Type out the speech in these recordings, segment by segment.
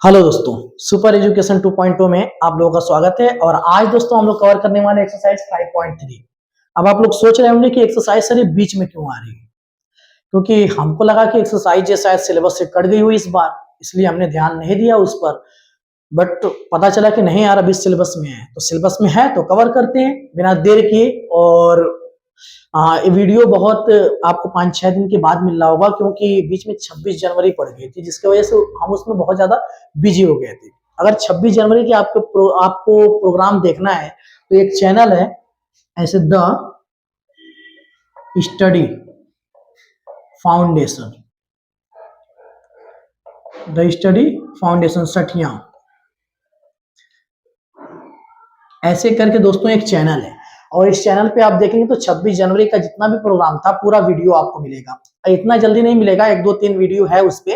Hello दोस्तों, super education 2.0 में आप लोगों का स्वागत है। और आज दोस्तों हम लोग कवर करने वाले एक्सरसाइज 5.3। अब आप लोग सोच रहे होंगे कि एक्सरसाइज सर ये बीच में क्यों आ रही है, क्योंकि हमको लगा कि एक्सरसाइज ये शायद सिलेबस से कट गई हुई इस बार, इसलिए हमने ध्यान नहीं दिया उस पर। बट पता चला कि नहीं यार, अभी सिलेबस में है, तो सिलेबस में है तो कवर करते हैं बिना देर किए। और ये वीडियो बहुत आपको 5-6 दिन के बाद मिल रहा होगा, क्योंकि बीच में 26 जनवरी पड़ गई थी, जिसकी वजह से हम उसमें बहुत ज्यादा बिजी हो गए थे। अगर 26 जनवरी के आपको प्रोग्राम देखना है तो एक चैनल है ऐसे, the study foundation, the study foundation सठिया, ऐसे करके दोस्तों एक चैनल है। और इस चैनल पे आप देखेंगे तो 26 जनवरी का जितना भी प्रोग्राम था पूरा वीडियो आपको मिलेगा। इतना जल्दी नहीं मिलेगा, 1-2-3 वीडियो है उस पे,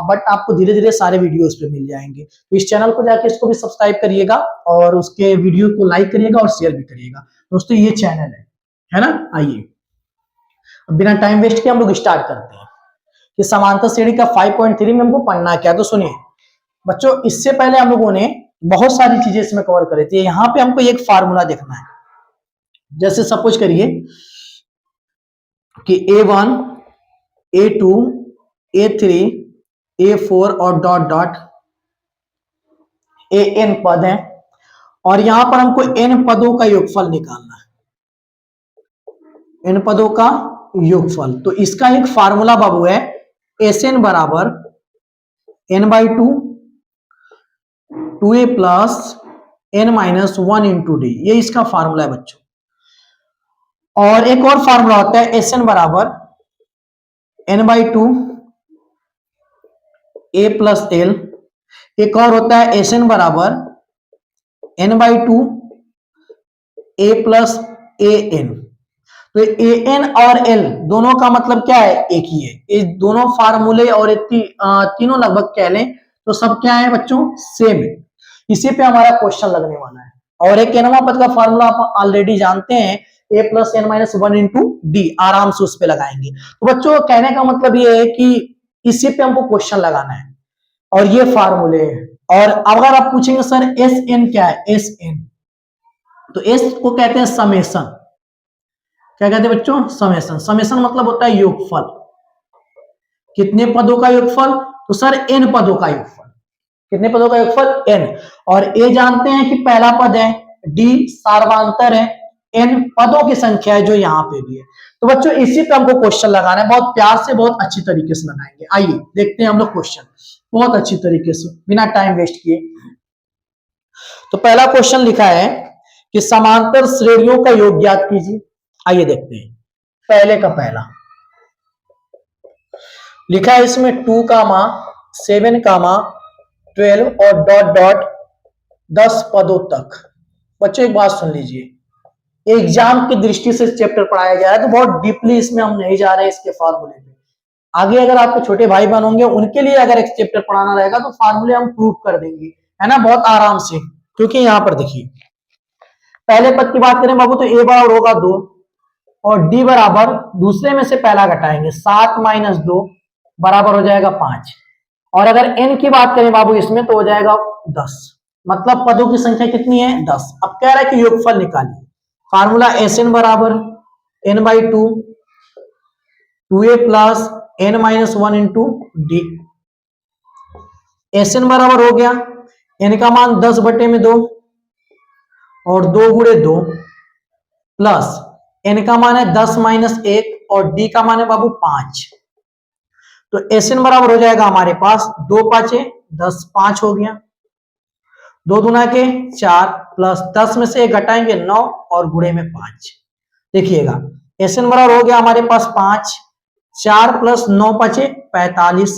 बट आपको धीरे धीरे सारे वीडियो उस पे मिल जाएंगे। तो इस चैनल को जाके इसको भी सब्सक्राइब करिएगा और उसके वीडियो को लाइक करिएगा और शेयर भी करिएगा। दोस्तों ये चैनल है ना। आइए बिना टाइम वेस्ट किए हम लोग स्टार्ट करते हैं कि समांतर श्रेणी का 5.3 में हमको पढ़ना क्या। तो सुनिए बच्चों, इससे पहले हम लोगों ने बहुत सारी चीजें इसमें कवर करी थी। यहाँ पे हमको एक फार्मूला देखना है। जैसे सपोज करिए कि A1, A2, A3, A4 और डॉट डॉट AN पद है, और यहां पर हमको n पदों का योगफल निकालना है। n पदों का योगफल, तो इसका एक फार्मूला बाबू है Sn बराबर n/2 2a plus n-1 into D. ये इसका फार्मूला है बच्चों। और एक और फार्मूला होता है Sn बराबर n/2 a प्लस एल। एक और होता है Sn बराबर n/2 a प्लस an। तो an और l दोनों का मतलब क्या है, एक ही है। ये दोनों फार्मूले और तीनों लगभग कह लें तो सब क्या है बच्चों, सेम है। इसी पे हमारा क्वेश्चन लगने वाला है। और एक nवां पद का फार्मूला आप ऑलरेडी जानते हैं, a plus n-1 into D, आराम से उस पे लगाएंगे। तो बच्चों कहने का मतलब ये है कि इसी पे हमको क्वेश्चन लगाना है और ये फार्मूले है। और अगर आप पूछेंगे सर Sn क्या है, Sn तो S को कहते हैं समेशन। क्या कहते हैं बच्चों, समेशन। समेशन मतलब होता है योगफल। कितने पदों का योगफल, तो सर n पदों का योगफल। कितने पदों का योगफल, n। और a जानते हैं कि पहला पद है, d सार्वधातुक है, n पदों की संख्या है जो यहाँ पे भी है। तो बच्चों इसी पे हमको क्वेश्चन लगाना है, बहुत प्यार से बहुत अच्छी तरीके से लगाएंगे। आइए देखते हैं हम लोग क्वेश्चन बहुत अच्छी तरीके से बिना टाइम वेस्ट किए। तो पहला क्वेश्चन लिखा है कि समांतर श्रेणियों का योग ज्ञात कीजिए। आइए देखते हैं। पहले का पहला लिखा है इसमें 2, 7, 12 और डॉट डॉट 10 पदों तक। बच्चों एक बात सुन लीजिए, एग्जाम की दृष्टि से चैप्टर पढ़ाया गया है, तो बहुत डीपली इसमें हम नहीं जा रहे इसके फार्मूले में। आगे अगर आपके छोटे भाई बहन होंगे उनके लिए अगर एक चैप्टर पढ़ाना रहेगा तो फार्मूले हम प्रूव कर देंगे, है ना, बहुत आराम से। क्योंकि यहां पर देखिए पहले पद की बात करें बाबू तो a बराबर होगा 2 और d बराबर दूसरे में से पहला घटाएंगे 7 - 2 बराबर हो जाएगा 5। और अगर n की बात करें बाबू इसमें तो हो जाएगा 10। मतलब पदों की संख्या कितनी है, 10। अब कह रहा है कि योगफल निकालिए। फार्मूला Sn बराबर n/2 2a plus n-1 into D. Sn बराबर हो गया n का मान 10/2 और 2 × 2 प्लस n का मान है 10 - 1 और d का मान है बाबू 5। तो Sn बराबर हो जाएगा हमारे पास 2 × 5 = 10, 5 हो गया। 2 दूना के 4 प्लस 10 में से 1 घटाएंगे 9 और गुणे में 5। देखिएगा Sn बराबर हो गया हमारे पास 5, 4 प्लस 9 × 5 = 45।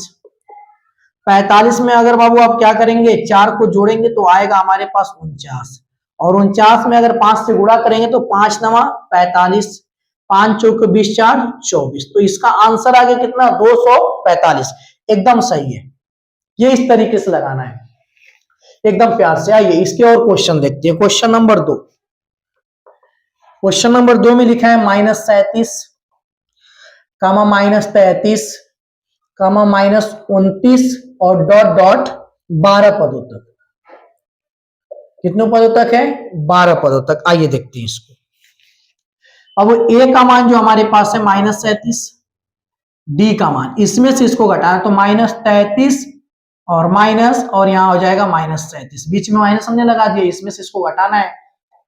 45 में अगर बाबू आप क्या करेंगे, 4 को जोड़ेंगे तो आएगा हमारे पास 49। और 49 में अगर 5 से गुणा करेंगे तो 5 × 9 = 45, 5 × 4 = 20, 4 = 24। तो इसका आंसर आ गया कितना, 245। एकदम सही है। ये इस तरीके से लगाना है एकदम प्यार से। आइए इसके और क्वेश्चन देखते हैं। Question number 2। क्वेश्चन नंबर 2 में लिखा है -37, -33, -29 और डॉट डॉट 12 पदों तक। कितने पदों तक है? 12 पदों तक। आइए देखते हैं इसको। अब ए का मान जो हमारे पास है -37, डी का मान, इसमें से इसको घटाना तो -33 और माइनस, और यहां हो जाएगा -37, बीच में माइनस हमने लगा दिया, इसमें से इसको घटाना है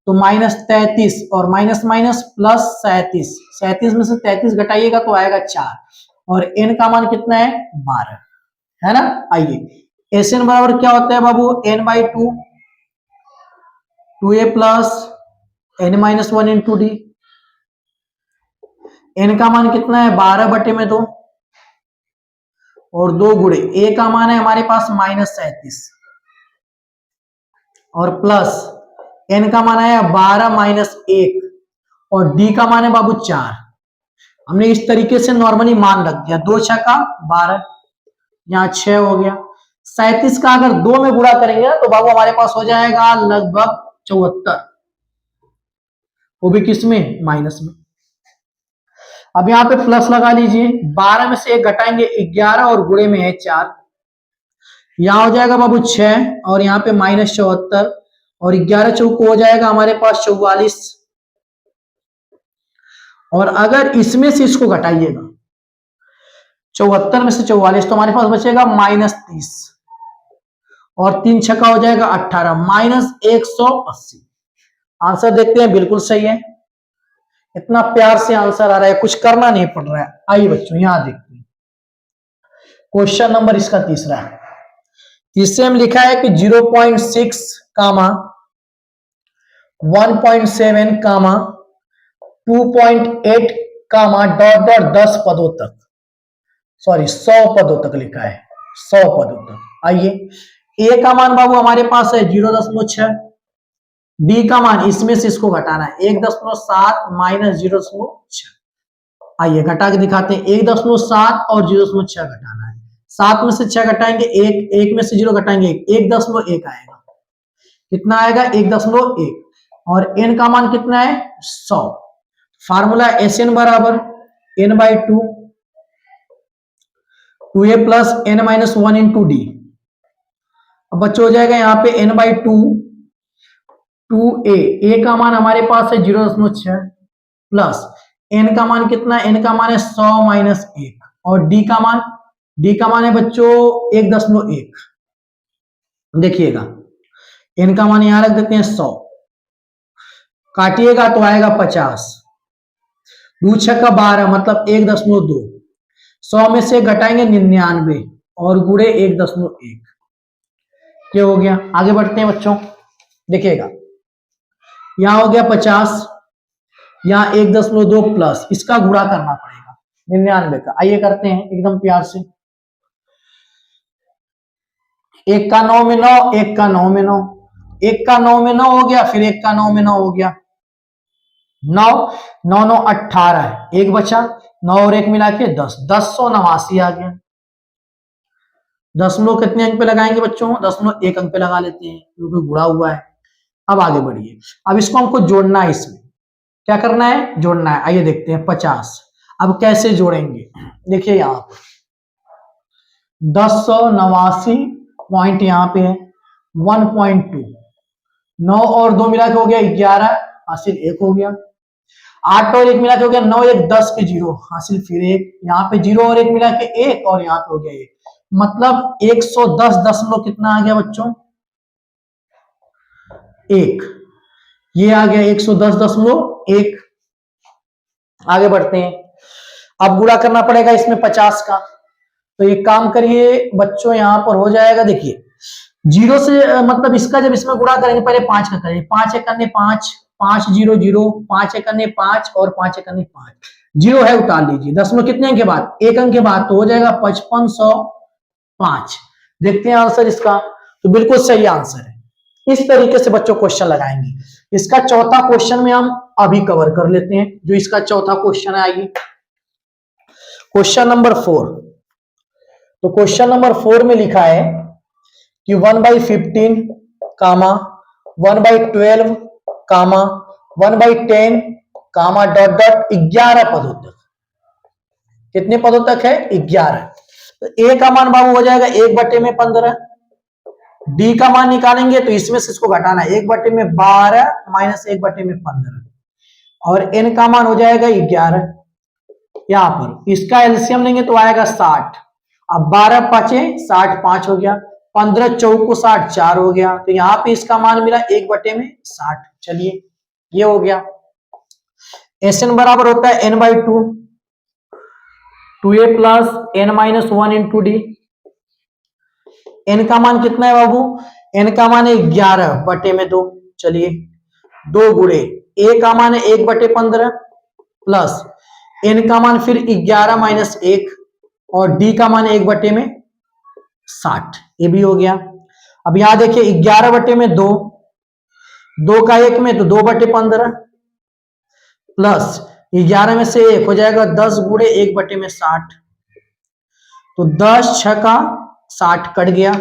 तो -33 और माइनस माइनस प्लस 37, 37 में से 33 घटाइएगा तो आएगा 4, और एन का मान कितना है? 12, है ना। आइए एस एन बराबर क्या होता है बाबू? n/2, 2a plus n-1 into D. N का मान कितना है? 12/2, और 2 गुणे ए का मान है हमारे पास -37, और प्लस एन का मान आया 12 माइनस 1, और डी का मान है बाबू 4। हमने इस तरीके से नॉर्मली मान रख दिया, 2 6 का 12, यहाँ 6 हो गया। 37 का अगर 2 में गुणा करेंगे ना तो बाबू हमारे पास हो जाएगा लगभग 74, वो भी किस में? माइनस में। अब यहाँ पे प्लस लगा लीजिए, 12 में से 1 घटाएंगे 11, और गुणे में है 4, यहां हो जाएगा बाबू 6, और यहाँ पे -74, और 11 चौको हो जाएगा हमारे पास 44, और अगर इसमें से इसको घटाइएगा 74 में से 44 तो हमारे पास बचेगा -30, और 3 छक्का हो जाएगा 18, -180। आंसर देखते हैं, बिल्कुल सही है। इतना प्यार से आंसर आ रहा है, कुछ करना नहीं पड़ रहा है। आइए बच्चों यहां देखते हैं क्वेश्चन नंबर इसका तीसरा है। तीसरे में लिखा है कि 0.6 कामा 1.7 कामा 2.8 कामा डॉट डॉट 10 पदों तक, सॉरी 100 पदों तक लिखा है, 100 पदों तक। आइए ए का मान बाबू हमारे पास है 0.6, डी का मान इसमें से इसको घटाना है 1.7 माइनस 0.6। आइए घटा के दिखाते हैं, 1.7 और 0.6 घटाना है, 7 में से 6 घटाएंगे 1, 1 में से 0 घटाएंगे 1.1 आएगा। कितना आएगा? 1.1, और n का मान कितना है? 100। फार्मूला एस एन बराबर n/2, 2a plus n-1 into D. अब बच्चों हो जाएगा यहाँ पे n/2, 2a, a का मान हमारे पास है 0.6, प्लस n का मान कितना है? n का मान है 100 माइनस 1, और d का मान है बच्चों 1.1। देखिएगा n का मान यहां रख देते हैं 100, काटिएगा तो आएगा 50, 2 6 का 12 मतलब 1.2, 100 में से घटाएंगे 99, और गुणे 1.1। क्या हो गया? आगे बढ़ते हैं बच्चों, देखिएगा यहां हो गया 50, यहां 1.2 प्लस इसका गुणा करना पड़ेगा 99 का। आइए करते हैं एकदम प्यार से, 1 का 9 में 9, 1 का 9 में 9, 1 का 9 में 9 हो गया, फिर 1 का 9 में 9 हो गया, 9 9 9 18 है, 1 बचा, 9 और 1 मिला के 10, 1089 आ गया। दशमलव कितने अंक पे लगाएंगे बच्चों? दशमलव 1 अंक पे लगा लेते हैं क्योंकि गुणा हुआ है। अब आगे बढ़िए, अब इसको हमको जोड़ना है, इसमें क्या करना है? जोड़ना है। आइए देखते हैं 50, अब कैसे जोड़ेंगे? देखिए यहाँ पर 1089 पॉइंट यहाँ पे है 1.2, 9 और 2 मिला के हो गया 11, हासिल 1 हो गया, 8 और 1 मिला के हो गया 9, 1 10 के 0, हासिल फिर 1, यहाँ पे 0 और 1 मिला के 1, और यहाँ पे हो गया 1, मतलब 110 दशमलव कितना आ गया बच्चों? 1। ये आ गया 110.1। आगे बढ़ते हैं, अब गुणा करना पड़ेगा इसमें 50 का, तो एक काम करिए बच्चों, यहां पर हो जाएगा, देखिए 0 से मतलब इसका जब इसमें गुणा करेंगे पहले 5 का करेंगे, 5 1 अन्य 5, 5 0 0, 5 1 अन्य 5, और 5 1 अन्य 5, 0 है उतार लीजिए, दशमलव कितने अंक के बाद? 1 अंक के बाद, तो हो जाएगा 5505। देखते हैं आंसर इसका, तो बिल्कुल सही आंसर है। इस तरीके से बच्चों क्वेश्चन लगाएंगे। इसका चौथा क्वेश्चन में हम अभी कवर कर लेते हैं, जो इसका चौथा क्वेश्चन है। आइए क्वेश्चन नंबर 4। तो क्वेश्चन नंबर 4 में लिखा है कि 1/15 कामा 1/12 कामा 1/10 कामा डॉट डॉट 11 पदों तक। कितने पदों तक है? 11। तो ए का मान बाबू हो जाएगा 1/15, डी का मान निकालेंगे तो इसमें से इसको घटाना है, 1/12 माइनस 1/15 और एन का मान हो जाएगा 11। यहां पर इसका एलसीएम लेंगे तो आएगा 60। अब 12 पांचे 60, 5 हो गया, 15 चौको 60, 4 हो गया, तो यहाँ पे इसका मान मिला 1/60। चलिए ये हो गया। एस एन बराबर होता है n/2, 2a plus n-1 into D. N का मान कितना है बाबू? एन का मान है 11/2। चलिए 2 गुणे ए का मान है 1/15 प्लस एन का मान फिर 11 माइनस 1 और डी का मान 1/60। ये भी हो गया। अब यहां देखिए 11/2, 2 का 1 में तो 2/15 प्लस 11 में से 1 हो जाएगा 10 गुणे 1/60, तो 10 6 का 60 कट गया।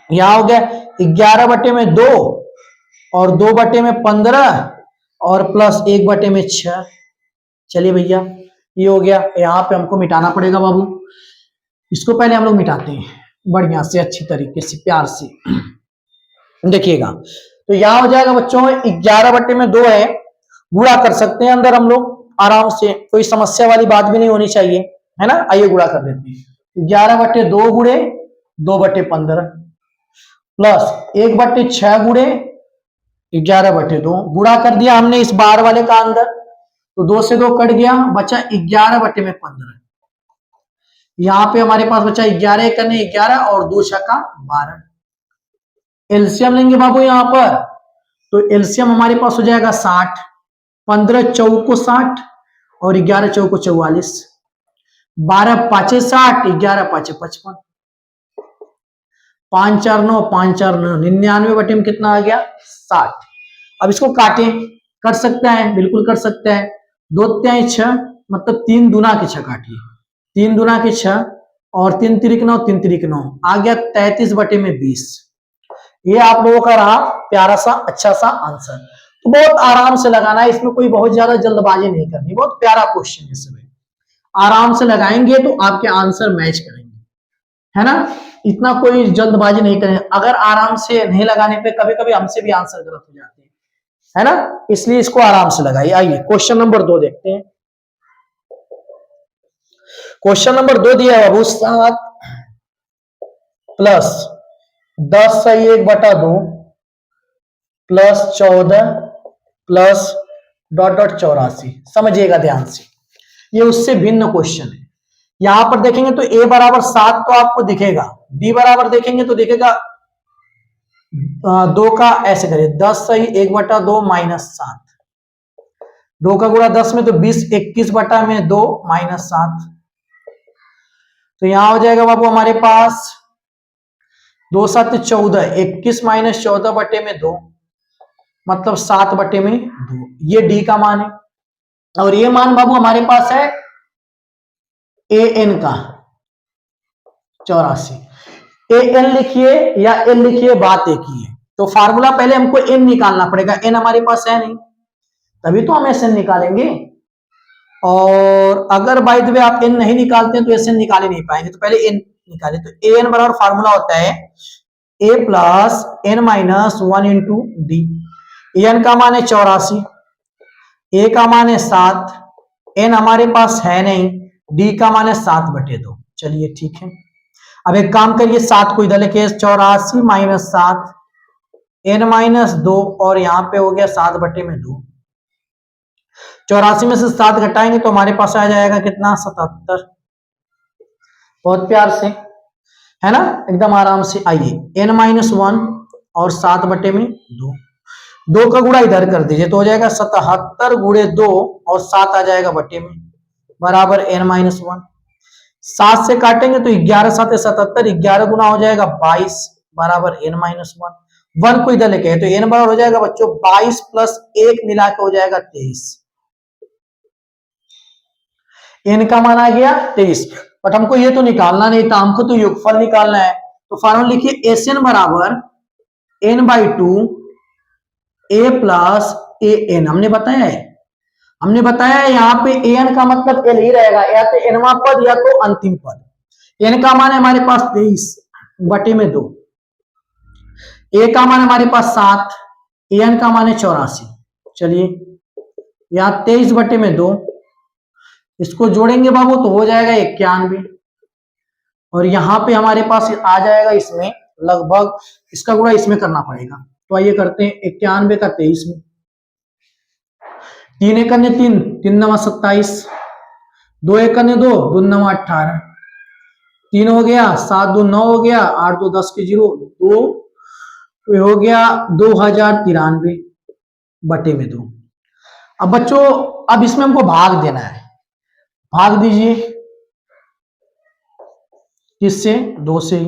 यहां हो गया 11/2 और 2/15 और प्लस 1/6। चलिए भैया ये हो गया। यहाँ पे हमको मिटाना पड़ेगा बाबू, इसको पहले हम लोग मिटाते हैं बढ़िया से, अच्छी तरीके से, प्यार से देखिएगा। तो यहां हो जाएगा बच्चों 11/2 है, गुणा कर सकते हैं अंदर हम लोग आराम से, कोई समस्या वाली बात भी नहीं होनी चाहिए, है ना। आइए गुणा कर देते हैं। 11/2 गुणे 2/15 प्लस 1/6 गुणे 11/2, गुणा कर दिया हमने इस बार वाले का अंदर, तो 2 से 2 कट गया, बचा 11/15। यहां पे हमारे पास बचा 11 करने 11 और 2 छक्का 12। एलसीएम लेंगे बाबू यहां पर, तो एलसीएम हमारे पास हो जाएगा 60, 15 चौको 60 और 11 चौको 44, 12 पांचे 60, 11 पांचे 55, 5 4 9, 5 4 9, 99 में कितना आ गया? 60। अब इसको काटें, कर सकते हैं, बिल्कुल कर सकते हैं। 2 3 6 मतलब 3 दूना के 6 काटिए, 3 दूना के 6 और 3 तिरिक 9, 3 तिरिक 9 आ गया 33/20। ये आप लोगों का रहा प्यारा सा अच्छा सा आंसर। तो बहुत आराम से लगाना है, इसमें कोई बहुत ज्यादा जल्दबाजी नहीं करनी, बहुत प्यारा क्वेश्चन है सब, आराम से लगाएंगे तो आपके आंसर मैच करेंगे, है ना। इतना कोई जल्दबाजी नहीं करें, अगर आराम से नहीं लगाने पे कभी कभी हमसे भी आंसर गलत हो जाते हैं, है ना, इसलिए इसको आराम से लगाइए। आइए क्वेश्चन नंबर 2 देखते हैं। क्वेश्चन नंबर 2 दिया है बाबू, 7 प्लस 10 सही 1/2 प्लस 14 प्लस डॉट डॉट 84। समझिएगा ध्यान से, ये उससे भिन्न क्वेश्चन है। यहां पर देखेंगे तो a बराबर 7 तो आपको दिखेगा, b बराबर देखेंगे तो दिखेगा 2 का, ऐसे करिए 10 सही 1/2 माइनस 7, 2 का गुणा 10 में तो 20, 21/2 माइनस 7, तो यहां हो जाएगा बाबू हमारे पास 2 7 14, 21 माइनस 14/2 मतलब 7/2। ये डी का मान है, और ये मान बाबू हमारे पास है ए एन का 84। ए एन लिखिए या एन लिखिए, बात एक ही है। तो फार्मूला पहले हमको एन निकालना पड़ेगा, एन हमारे पास है नहीं, तभी तो हम एस एन निकालेंगे। और अगर बाय द वे आप एन नहीं निकालते हैं तो एस एन निकाल ही नहीं पाएंगे, तो पहले एन निकाले। तो ए एन बराबर फार्मूला होता है A plus n-1 into D. N का मान है 84, ए का मान है 7, एन हमारे पास है नहीं, डी का मान है 7/2। चलिए ठीक है, अब एक काम करिए, 7 को इधर लेके 84 माइनस 7 n-2 और यहां पे हो गया 7/2। 84 में से 7 घटाएंगे तो हमारे पास आ जाएगा कितना? 77। बहुत प्यार से, है ना, एकदम आराम से। आइए n-1 और 7/2, 2 का गुणा इधर कर दीजिए तो हो जाएगा 77 गुणे 2 और 7 आ जाएगा बटे में बराबर n-1। 7 से काटेंगे तो 11 7 77, 11 गुना हो जाएगा 22 बराबर n-1। 1 को इधर लेके तो n बराबर हो जाएगा बच्चों 22 प्लस 1 मिला के हो जाएगा 23। n का मान आ गया 23, बट हमको ये तो निकालना नहीं था, हमको तो योगफल निकालना है। तो फॉर्मूला लिखिए एस एन बराबर n/2 a plus A N. हमने बताया है यहाँ पे एन का मतलब एल ही रहेगा, या तो एनवा पद या तो अंतिम पद। एन का मान है हमारे पास 23/2, ए का मान हमारे पास 7, एन का मान है 84। चलिए यहाँ 23/2 इसको जोड़ेंगे बाबू तो हो जाएगा 91, और यहाँ पे हमारे पास आ जाएगा इसमें लगभग, इसका गुणा इसमें करना पड़ेगा। तो आइए करते हैं 91 का 23 में, 3 एकड़ ने 3, 3 नवा 27, 2 एकड़ ने 2, 2 नवा 18, 3 हो गया, 7 2 9 हो गया, 8 2 10 के 0, 2 हो गया 2093/2। अब बच्चों अब इसमें हमको भाग देना है, भाग दीजिए किससे, 2 से ही।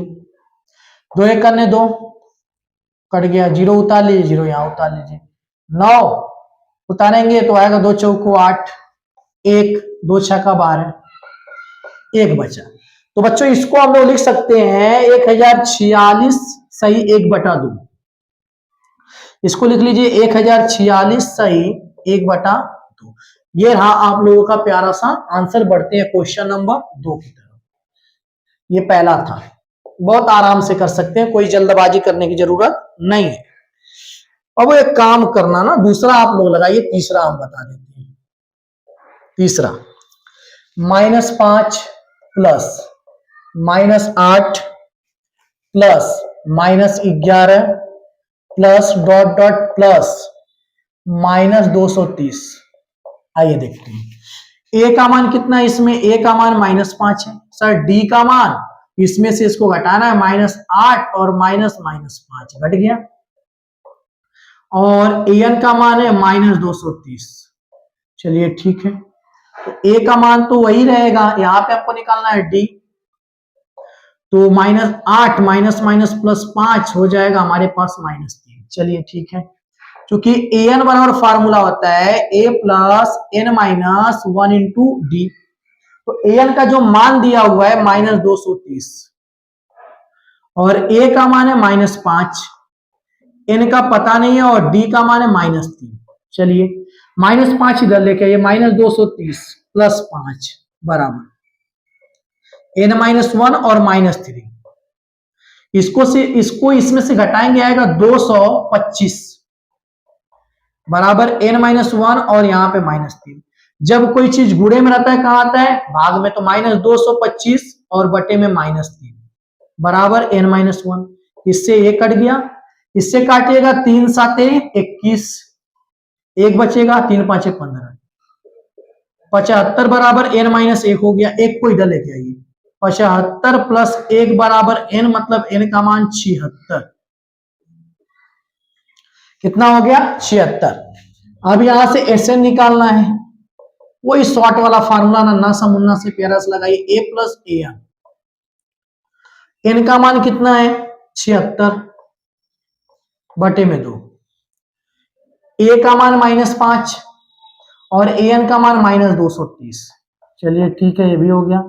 2 एकड़ ने 2 कट गया, 0 उतार लीजिए, 0 यहां उतार लीजिए, 9 उतारेंगे तो आएगा 2 चौको 8, 1 2 6 का 12, 1 बचा। तो बच्चों इसको हम लोग लिख सकते हैं 1046 सही 1/2। इसको लिख लीजिए 1046 सही 1/2। ये रहा आप लोगों का प्यारा सा आंसर। बढ़ते हैं क्वेश्चन नंबर 2 की तरफ। ये पहला था, बहुत आराम से कर सकते हैं, कोई जल्दबाजी करने की जरूरत नहीं है। अब एक काम करना ना, दूसरा आप लोग लगाइए, तीसरा हम बता देते हैं। तीसरा -5 plus -8 plus -11 plus dot dot plus -230। आइए देखते हैं ए का मान कितना है इसमें, ए का मान -5 है सर। डी का मान इसमें से इसको घटाना है, -8 और -5 घट गया, और एन का मान है -230। चलिए ठीक है, तो ए का मान तो वही रहेगा, यहां पे आपको निकालना है डी, तो -8 -+5 हो जाएगा हमारे पास -3। चलिए ठीक है, क्योंकि एन बराबर फार्मूला होता है A plus N minus 1 into D. तो एन का जो मान दिया हुआ है -230, और ए का मान है -5, एन का पता नहीं है, और डी का मान है -3। चलिए -5 इधर लेके आइए, -230 प्लस 5 बराबर n-1 और -3। इसको इसमें से घटाएंगे, आएगा 225 बराबर n-1 और यहाँ पे -3। जब कोई चीज गुणे में रहता है कहां आता है, भाग में, तो -225 और बटे में -3 बराबर n-1। इससे एक कट गया, इससे काटिएगा 3 7 21, एक बचेगा, 3 5 15, 75 बराबर n-1 हो गया। एक को इधर लेके आइए, 75 प्लस 1 बराबर n, मतलब n का मान 76। कितना हो गया, 76। अब यहां से Sn निकालना है, वही शॉर्ट वाला फार्मूला, नन्ना सा मुन्ना से प्यारा सा लगाइए, a प्लस an। n का मान कितना है, 76 बटे में 2, a का मान -5 और an का मान -230। चलिए ठीक है, ये भी हो गया।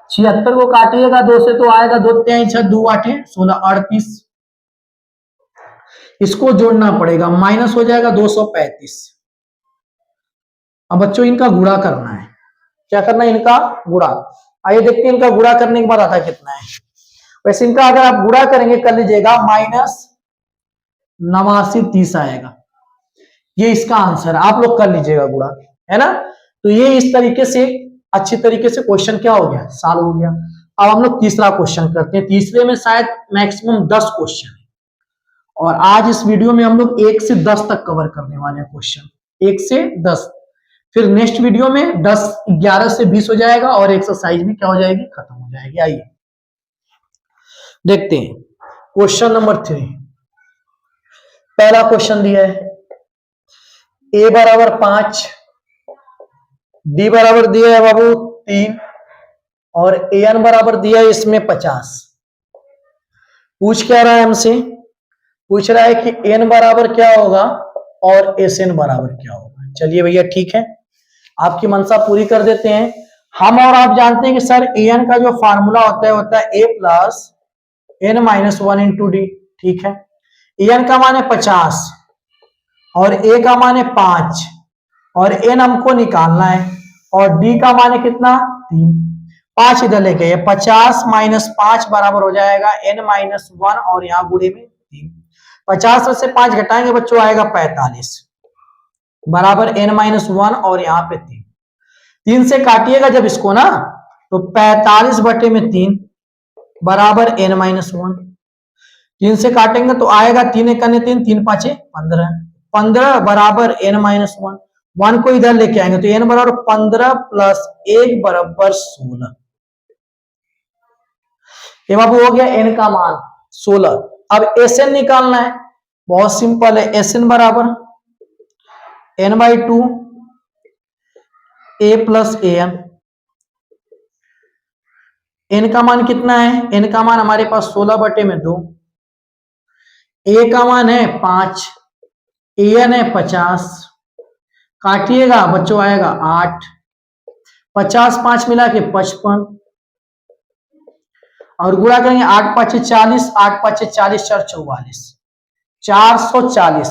76 को काटिएगा 2 से तो आएगा 2 3 6 2 8 16 38। इसको जोड़ना पड़ेगा, माइनस हो जाएगा 235। अब बच्चों इनका गुणा करना है, क्या करना है, इनका गुणा। आइए देखते हैं इनका गुणा करने के बाद आता कितना है। वैसे इनका अगर आप गुणा करेंगे, कर लीजिएगा, -8930 आएगा। ये इसका आंसर, आप लोग कर लीजिएगा गुणा, है ना। तो ये इस तरीके से अच्छी तरीके से क्वेश्चन क्या हो गया, सॉल्व हो गया। अब हम लोग तीसरा क्वेश्चन करते हैं। तीसरे में शायद मैक्सिमम 10 क्वेश्चन है, और आज इस वीडियो में हम लोग 1 से 10 तक कवर करने वाले हैं क्वेश्चन, 1 से 10। फिर नेक्स्ट वीडियो में 10 11 से 20 हो जाएगा, और एक्सरसाइज भी क्या हो जाएगी, खत्म हो जाएगी। आइए देखते हैं क्वेश्चन नंबर 3। पहला क्वेश्चन दिया है, a बराबर 5, d बराबर दिया है बाबू 3, और an बराबर दिया है इसमें 50। पूछ क्या रहा है हमसे, पूछ रहा है कि n बराबर क्या होगा और Sn बराबर क्या होगा। चलिए भैया ठीक है, आपकी मनसा पूरी कर देते हैं। हम और आप जानते हैं कि सर an का जो फार्मूला होता है a plus n-1 into D. ठीक है, an का मान है 50 और a का मान है 5, और n हमको निकालना है, और d का मान है कितना, 3। 5 इधर लेके, 50 - 5 बराबर हो जाएगा n-1, और यहाँ गुणे में 3। 50 में से 5 घटाएंगे बच्चों आएगा 45 बराबर n-1 और यहाँ पे 3 से काटिएगा जब इसको ना तो 45/3 बराबर n-1। 3 से काटेंगे तो आएगा 3 एक 3, 3 5 15, 15 बराबर n-1। 1 को इधर लेके आएंगे तो n बराबर 15 प्लस 1 बराबर 16। ये बाबू हो गया n का मान 16। अब Sn निकालना है, बहुत सिंपल है। Sn बराबर n/2 a plus an। n का मान कितना है? n का मान हमारे पास 16/2। a का मान है 5, an है 50। काटिएगा बच्चों आएगा 8, 50 5 मिला के 55 और गुणा करेंगे 8 5 40, 8 5 40 4 44, 440।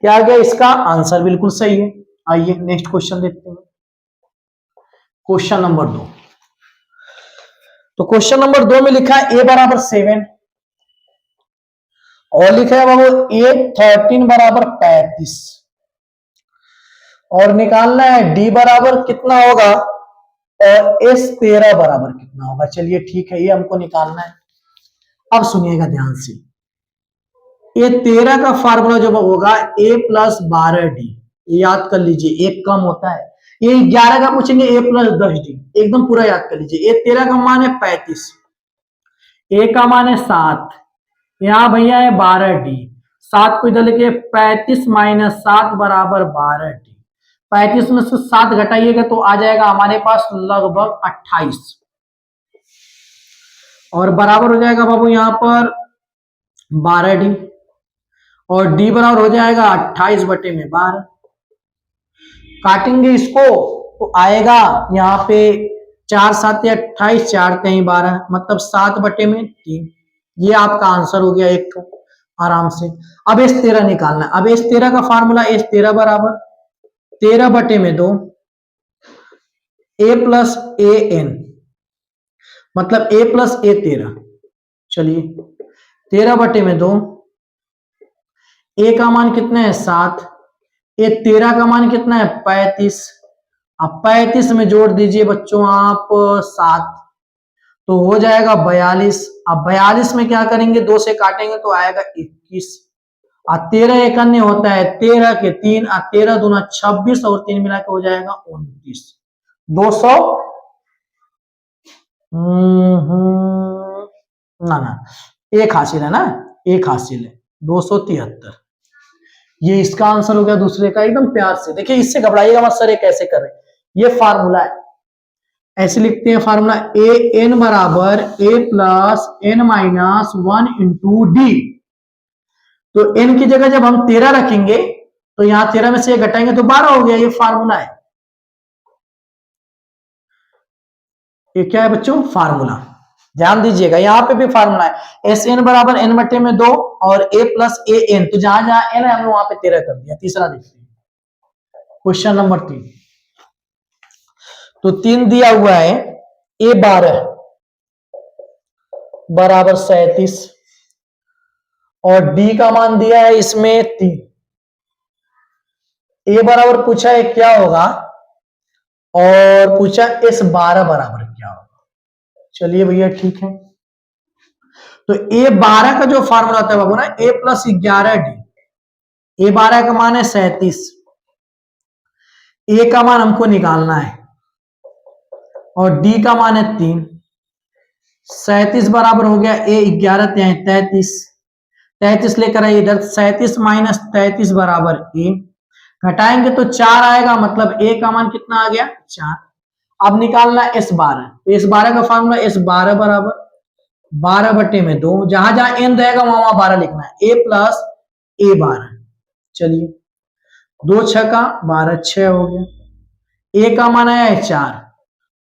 क्या आ गया इसका आंसर? बिल्कुल सही है। आइए नेक्स्ट क्वेश्चन देखते हैं, क्वेश्चन नंबर 2। तो क्वेश्चन नंबर 2 में लिखा है a बराबर 7 और लिखा है बाबू a 13 बराबर 35 और निकालना है d बराबर कितना होगा और s 13 बराबर कितना होगा। चलिए ठीक है, ये हमको निकालना है। अब सुनिएगा ध्यान से, ये 13 का फार्मूला जो होगा a प्लस 12d, याद कर लीजिए, एक कम होता है। ये 11 का पूछेंगे a प्लस 10d, एकदम पूरा याद कर लीजिए। ये 13 का मान है 35, a का मान है 7, यहाँ भैया है 12d, 7 को इधर लेके 35 माइनस 7 बराबर 12d। 35 में से 7 घटाइएगा तो आ जाएगा हमारे पास लगभग 28 और बराबर हो जाएगा बाबू यहाँ पर 12d और d बराबर हो जाएगा 28/12। काटेंगे इसको तो आएगा यहाँ पे 4 7 28, 4 3 12, मतलब 7/3। ये आपका आंसर हो गया एक तो आराम से। अब S13 निकालना है। अब S13 का फार्मूला S13 बराबर 13/2 a प्लस an, मतलब a प्लस a 13। चलिए 13/2, a का मान कितना है 7, a 13 का मान कितना है 35। अब 35 में जोड़ दीजिए बच्चों आप 7 तो हो जाएगा 42। अब 42 में क्या करेंगे, 2 से काटेंगे तो आएगा 21 और 13 एक अन्य होता है 13 के 3 और 13 दूना 26 और 3 मिला के हो जाएगा 29। 200 ना एक हासिल है ना, एक हासिल है 273। ये इसका आंसर हो गया दूसरे का। एकदम प्यार से देखिए, इससे घबराइएगा मत सर ये कैसे कर रहे हैं। ये फार्मूला है, ऐसे लिखते हैं फार्मूला ए एन बराबर A plus n-1 into D. तो n की जगह जब हम 13 रखेंगे तो यहां 13 में से घटाएंगे तो 12 हो गया। ये फार्मूला है, ये क्या है बच्चों फार्मूला, ध्यान दीजिएगा। यहां पे भी फार्मूला है एस एन बराबर n/2 और a प्लस ए एन, तो जहां जहां n है हमने वहां पे 13 कर दिया। तीसरा देखते हैं क्वेश्चन नंबर 3। तो 3 दिया हुआ है a 12 बराबर 37 और d का मान दिया है इसमें 3। a बराबर पूछा है क्या होगा और पूछा s 12 बराबर क्या होगा। चलिए भैया ठीक है, तो a 12 का जो फार्मूला होता है बाबू ना a प्लस 11d, a 12 का मान है 37, a का मान हमको निकालना है और d का मान है 3। 37 बराबर हो गया a 11 33, 33 लेकर आइए इधर, 37 माइनस 33 बराबर a, घटाएंगे तो 4 आएगा, मतलब a का मान कितना आ गया 4। अब निकालना है S12, तो S12 का फार्मूला S12 बराबर 12/2, जहां जहां n रहेगा वहां वहां 12 लिखना है, a प्लस a 12। चलिए 2 6 का 12, 6 हो गया। a का मान आया है 4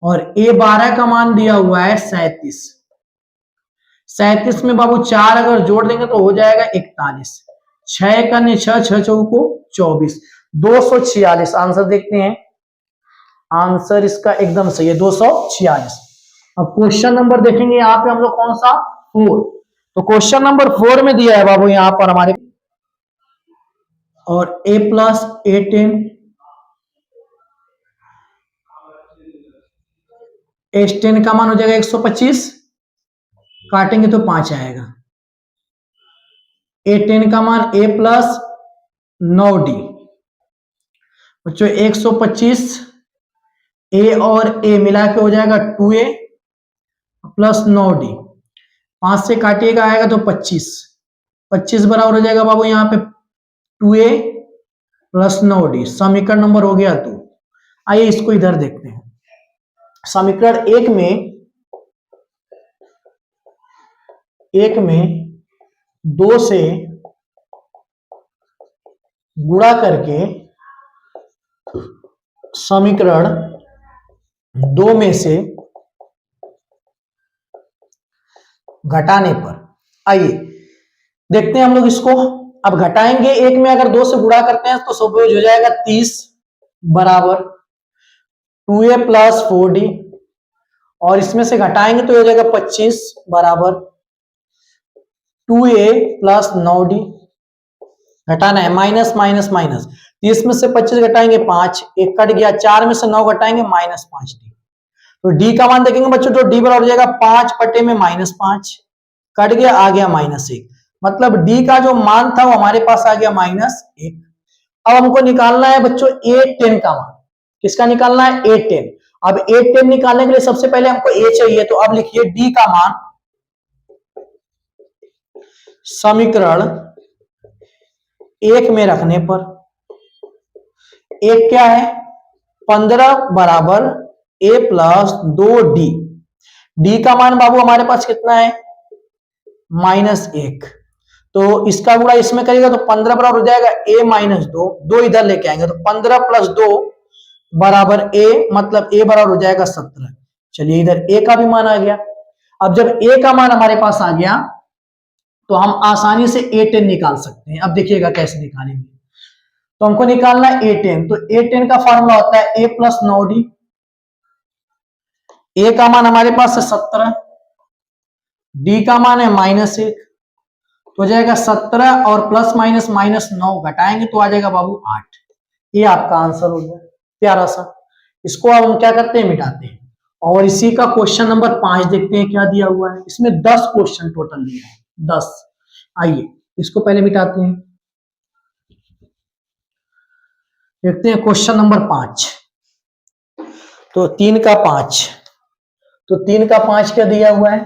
और a 12 का मान दिया हुआ है 37। 37 में बाबू 4 अगर जोड़ देंगे तो हो जाएगा 41। 6 का 6, 6 चौको 24, 246। आंसर देखते हैं, आंसर इसका एकदम सही है 246। अब क्वेश्चन नंबर देखेंगे यहाँ पे हम लोग कौन सा 4। तो क्वेश्चन नंबर 4 में दिया है बाबू यहां पर हमारे, और a प्लस A10 S10 का मान हो जाएगा 125, काटेंगे तो 5 आएगा। A10 का मान a प्लस 9d, बच्चों 125 a और a मिला के हो जाएगा 2a प्लस 9d, 5 से काटिएगा आएगा तो 25, 25 बराबर हो जाएगा बाबू यहाँ पे 2a प्लस 9d। समीकरण नंबर हो गया 2। आइए इसको इधर देखते हैं। समीकरण एक में 2 से गुणा करके समीकरण 2 में से घटाने पर, आइए देखते हैं हम लोग इसको। अब घटाएंगे, एक में अगर 2 से गुणा करते हैं तो सब हो जाएगा 30 बराबर 2a प्लस 4d, और इसमें से घटाएंगे तो हो जाएगा 25 बराबर 2a प्लस 9d। घटाना है, माइनस माइनस माइनस, 30 में से 25 घटाएंगे 5, एक कट गया, 4 में से 9 घटाएंगे -5d। तो d का मान देखेंगे बच्चों, तो d बराबर हो जाएगा 5 बटे में -5, कट गया, आ गया -1, मतलब d का जो मान था वो हमारे पास आ गया -1। अब हमको निकालना है बच्चों A10 का मान। किसका निकालना है? A10। अब A10 निकालने के लिए सबसे पहले हमको a चाहिए, तो अब लिखिए d का मान समीकरण 1 में रखने पर, एक क्या है 15 बराबर a प्लस 2d। d का मान बाबू हमारे पास कितना है? -1। तो इसका गुणा इसमें करेगा तो 15 बराबर हो जाएगा a माइनस 2, 2 इधर लेके आएंगे तो 15 प्लस 2 बराबर a, मतलब a बराबर हो जाएगा 17। चलिए इधर a का भी मान आ गया। अब जब a का मान हमारे पास आ गया तो हम आसानी से A10 निकाल सकते हैं। अब देखिएगा कैसे निकालेंगे। तो हमको निकालना है A10, तो A10 का फॉर्मूला होता है a प्लस 9d। a का मान हमारे पास है 17, d का मान है -1, तो हो जाएगा 17 और प्लस माइनस -9 घटाएंगे तो आ जाएगा बाबू 8। ये आपका आंसर हो गया, प्यारा सा। इसको अब हम क्या करते हैं, मिटाते हैं। और इसी का क्वेश्चन नंबर 5 देखते हैं क्या दिया हुआ है। इसमें 10 क्वेश्चन टोटल दिया है, 10। आइए इसको पहले मिटाते हैं, देखते हैं क्वेश्चन नंबर 5। तो 3 का 5, तो 3 का 5 क्या दिया हुआ है?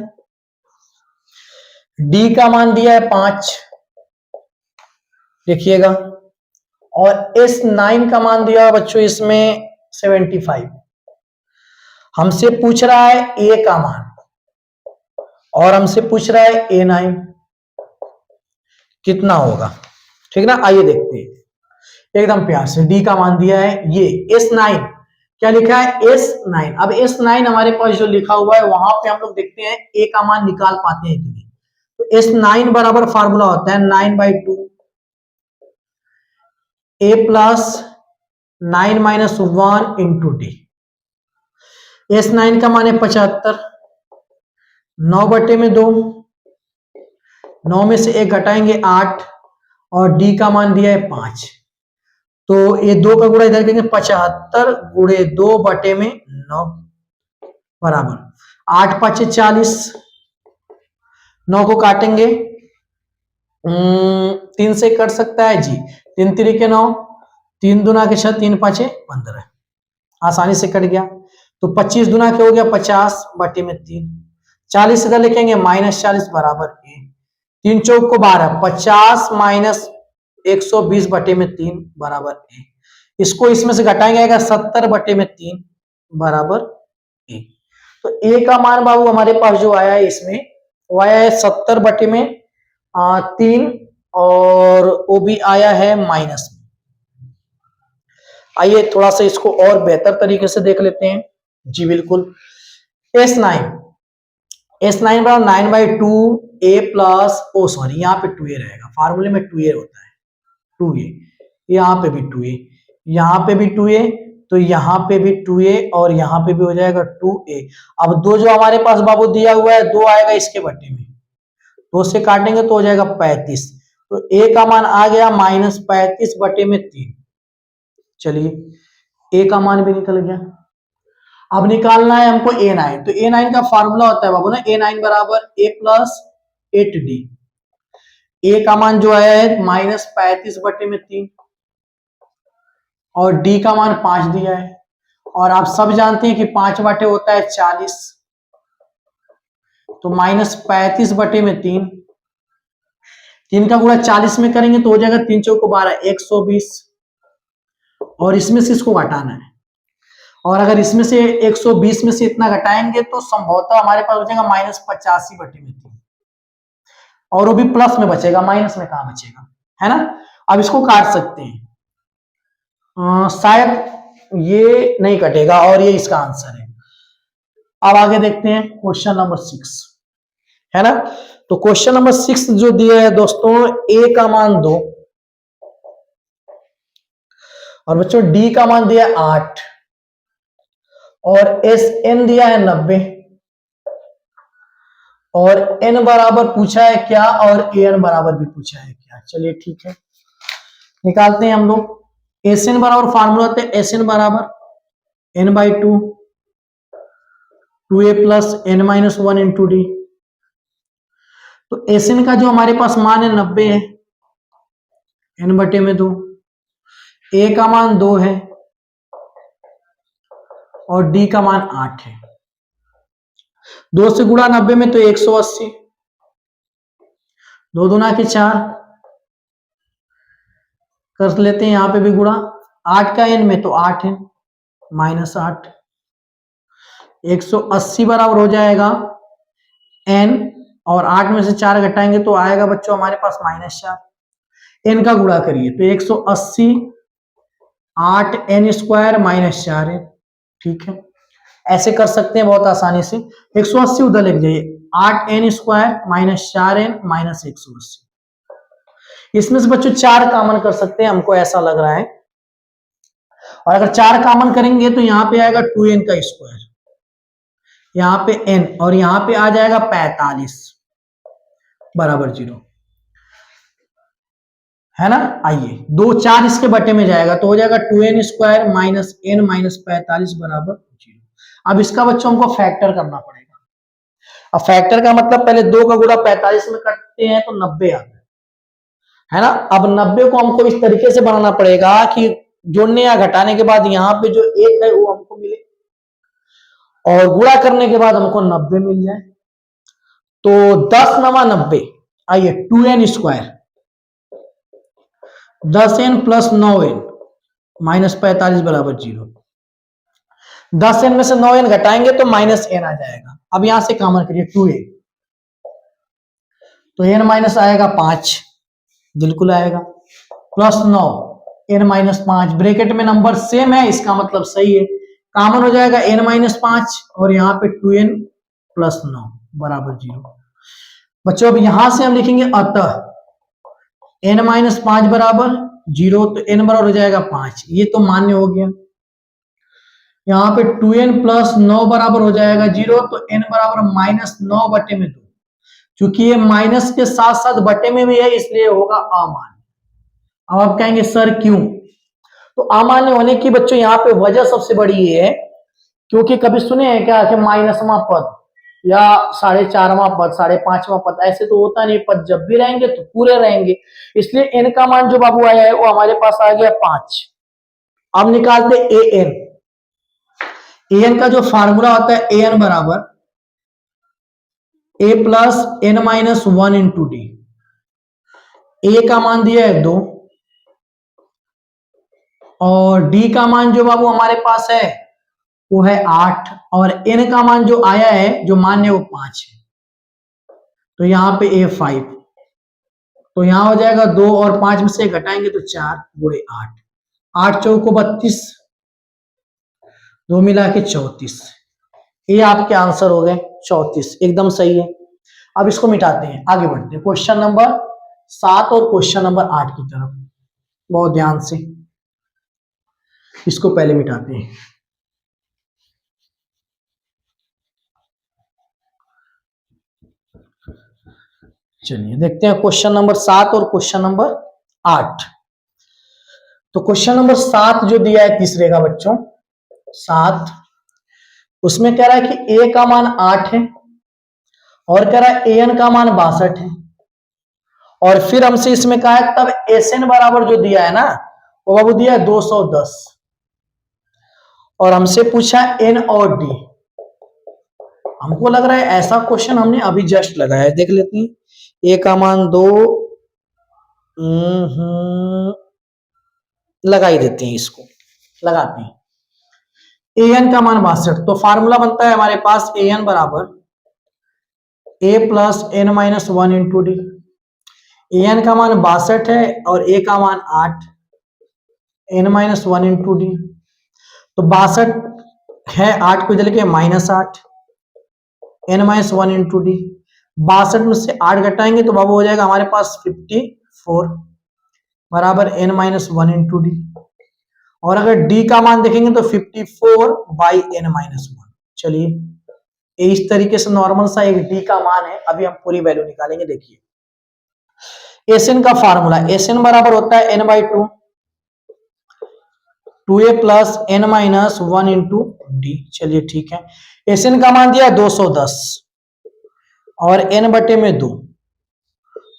d का मान दिया है 5, देखिएगा, और S9 का मान दिया है बच्चों इसमें 75। हमसे पूछ रहा है a का मान और हमसे पूछ रहा है A9 कितना होगा, ठीक ना। आइए देखते हैं एकदम प्यार से। d का मान दिया है ये, S9 क्या लिखा है? S9। अब S9 हमारे पास जो लिखा हुआ है वहां पे हम लोग देखते हैं a का मान निकाल पाते हैं कि नहीं। तो S9 बराबर फार्मूला होता है 9/2 a plus 9 minus 1 into D. S9 का मान है 75, 9 बटे में 2, 9 में से 1 घटाएंगे 8, और d का मान दिया है 5। तो ये 2 का गुणा इधर करेंगे, 75 गुणे 2 बटे में 9 बराबर 8 5 40, 9 को काटेंगे 3 से कट सकता है जी, 3 3 9, 3 दूना के 6, 3 5 15, आसानी से कट गया। तो 25 दूना के हो गया 50 बटे में 3, 40 इधर लिखेंगे -40 बराबर a, 3 चौक को 12, 50 माइनस 120 बटे में 3 बराबर a। इसको इसमें से घटाएंगे आएगा 70 बटे में 3 बराबर a। तो a का मान बाबू हमारे पास जो आया है इसमें वो आया है 70 बटे में 3, और वो भी आया है माइनस में। आइए थोड़ा सा इसको और बेहतर तरीके से देख लेते हैं जी। बिल्कुल, S9 बराबर 9/2 a प्लस, ओ सॉरी यहाँ पे 2a रहेगा, फार्मूले में 2a होता है, 2a, यहाँ पे भी 2a, यहाँ पे भी 2a, तो यहाँ पे भी 2a और यहाँ पे भी हो जाएगा 2a। अब 2 जो हमारे पास बाबू दिया हुआ है 2 आएगा इसके बटे में, दो से काटेंगे तो हो जाएगा 35। तो ए का मान आ गया -35/3। चलिए ए का मान भी निकल गया। अब निकालना है हमको A9। तो A9 का फार्मूला होता है बाबू ना, A9 बराबर A+8D। ए का मान जो आया है -35/3 और डी का मान 5 दिया है। और आप सब जानते हैं कि 5 बटे होता है 40। तो -35/3, 3 का गुणा 40 में करेंगे तो हो जाएगा 3 चौको 12, 120। और इसमें से इसको घटाना है, और अगर इसमें से 120 में से इतना घटाएंगे तो संभवतः हमारे पास हो जाएगा -85/3, और वो भी प्लस में बचेगा, माइनस में कहां बचेगा, है ना। अब इसको काट सकते हैं, शायद ये नहीं कटेगा और ये इसका आंसर है। अब आगे देखते हैं क्वेश्चन नंबर 6, है ना। तो क्वेश्चन नंबर 6 जो दिया है दोस्तों, ए का मान 2 और बच्चों डी का मान दिया है 8 और एस एन दिया है 90 और एन बराबर पूछा है क्या और ए एन बराबर भी पूछा है क्या। चलिए ठीक है, निकालते हैं हम लोग। एस एन बराबर फार्मूला होता है एस एन बराबर n/2 2a plus n-1 × d। तो एस एन का जो हमारे पास मान है 90 है, n/2। ए का मान 2 है और डी का मान 8 है। 2 से गुणा 90 में तो 180, 2 दूना के 4 कर लेते हैं, यहां पे भी गुणा। 8 का एन में तो 8 है, -8। 180 बराबर हो जाएगा एन, और 8 में से 4 घटाएंगे तो आएगा बच्चों हमारे पास -4। एन का गुणा करिए तो 180 8n² -4 है। ठीक है, ऐसे कर सकते हैं बहुत आसानी से। 180 उधर लिख जाइए, 8n² -4n -180। इसमें से बच्चों 4 कॉमन कर सकते हैं, हमको ऐसा लग रहा है। और अगर 4 कॉमन करेंगे तो यहां पे आएगा 2n का स्क्वायर, यहां पे n, और यहां पे आ जाएगा 45 बराबर 0, है ना। आइए 2 4 इसके बटे में जाएगा तो हो जाएगा 2n² -n -45 बराबर 0। अब इसका बच्चों हमको फैक्टर करना पड़ेगा। अब फैक्टर का मतलब पहले 2 का गुणा 45 में करते हैं तो 90 आता है ना। अब 90 को हमको इस तरीके से बनाना पड़ेगा कि जोड़ने या घटाने के बाद यहाँ पे जो 1 है वो हमको मिले, और गुणा करने के बाद हमको 90 मिल जाए। तो 10 9 90, आइए 2n², 10n + 9n -45 बराबर 0। 10n में से 9n घटाएंगे तो -n आ जाएगा। अब यहां से कॉमन करिए 2n, तो n माइनस आएगा 5, बिल्कुल आएगा, +9 n -5, ब्रैकेट में नंबर सेम है, इसका मतलब सही है। कॉमन हो जाएगा n -5 और यहाँ पे 2n + 9 बराबर 0। बच्चों अब यहां से हम लिखेंगे अतः n -5 बराबर 0, तो n बराबर हो जाएगा 5, ये तो मान्य हो गया। यहाँ पे 2n + 9 बराबर हो जाएगा 0, तो n बराबर -9/2। क्योंकि ये माइनस के साथ साथ बटे में भी है, इसलिए होगा अमान्य। अब आप कहेंगे सर क्यों? तो अमान्य होने की बच्चों यहाँ पे वजह सबसे बड़ी ये है, क्योंकि कभी सुने हैं क्या कि माइनसवां पद या 4.5वां पद, 5.5वां पद, ऐसे तो होता नहीं। पद जब भी रहेंगे तो पूरे रहेंगे, इसलिए n का मान जो बाबू आया है वो हमारे पास आ गया 5। अब निकालते an। an का जो फार्मूला होता है an बराबर a + n-1 × d। a का मान दिया है 2 और d का मान जो बाबू हमारे पास है वो है 8, और n का मान जो आया है, जो मान है वो 5 है। तो यहाँ पे a 5, तो यहां हो जाएगा 2 और 5 में से घटाएंगे तो 4 × 8, 8 चौको 32, 2 मिला के 34। ये आपके आंसर हो गए 34, एकदम सही है। अब इसको मिटाते हैं, आगे बढ़ते हैं क्वेश्चन नंबर 7 और क्वेश्चन नंबर 8 की तरफ। बहुत ध्यान से इसको पहले मिटाते हैं। चलिए देखते हैं क्वेश्चन नंबर 7 और क्वेश्चन नंबर 8। तो क्वेश्चन नंबर 7 जो दिया है तीसरे का बच्चों 7, उसमें कह रहा है कि ए का मान 8 है और कह रहा है एन का मान 62 है, और फिर हमसे इसमें कहा है तब एसएन बराबर जो दिया है ना वो बाबू दिया है 210, और हमसे पूछा एन और डी। हमको लग रहा है ऐसा क्वेश्चन हमने अभी जस्ट लगाया है, देख लेते हैं। ए का मान 2 लगा ही देते हैं, इसको लगाते हैं। ए एन का मान 62, तो फार्मूला बनता है हमारे पास ए एन बराबर A plus N minus 1 into D. A N का मान 62 है और ए का मान 8, एन माइनस 1 इंटू डी। तो 62 है, 8 को इधर लेके -8, एन माइनस 1 इंटू डी। 62 में से 8 घटाएंगे तो बाबू हो जाएगा हमारे पास 54 बराबर एन माइनस 1 इंटू डी। और अगर डी का मान देखेंगे तो 54 बाई एन माइनस 1। चलिए इस तरीके से नॉर्मल सा एक डी का मान है, अभी हम पूरी वैल्यू निकालेंगे। देखिए एस एन का फार्मूला, एस एन बराबर होता है N by 2, 2a plus N minus 1 into D. चलिए ठीक है, एस एन का मान दिया 210 और एन बटे में 2,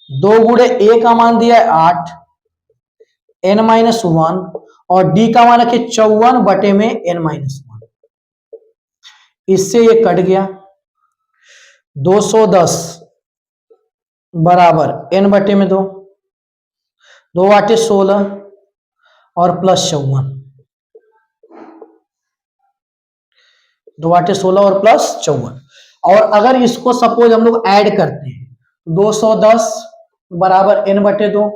2 गुणे ए का मान दिया है 8, एन माइनस 1, और डी का मान है 54 बटे में एन माइनस 1। इससे ये कट गया, 210 बराबर एन बटे में 2, 2 8 16 और प्लस 54, 2 8 16 और प्लस 54। और अगर इसको सपोज हम लोग ऐड करते हैं, 210 बराबर एन बटे 2,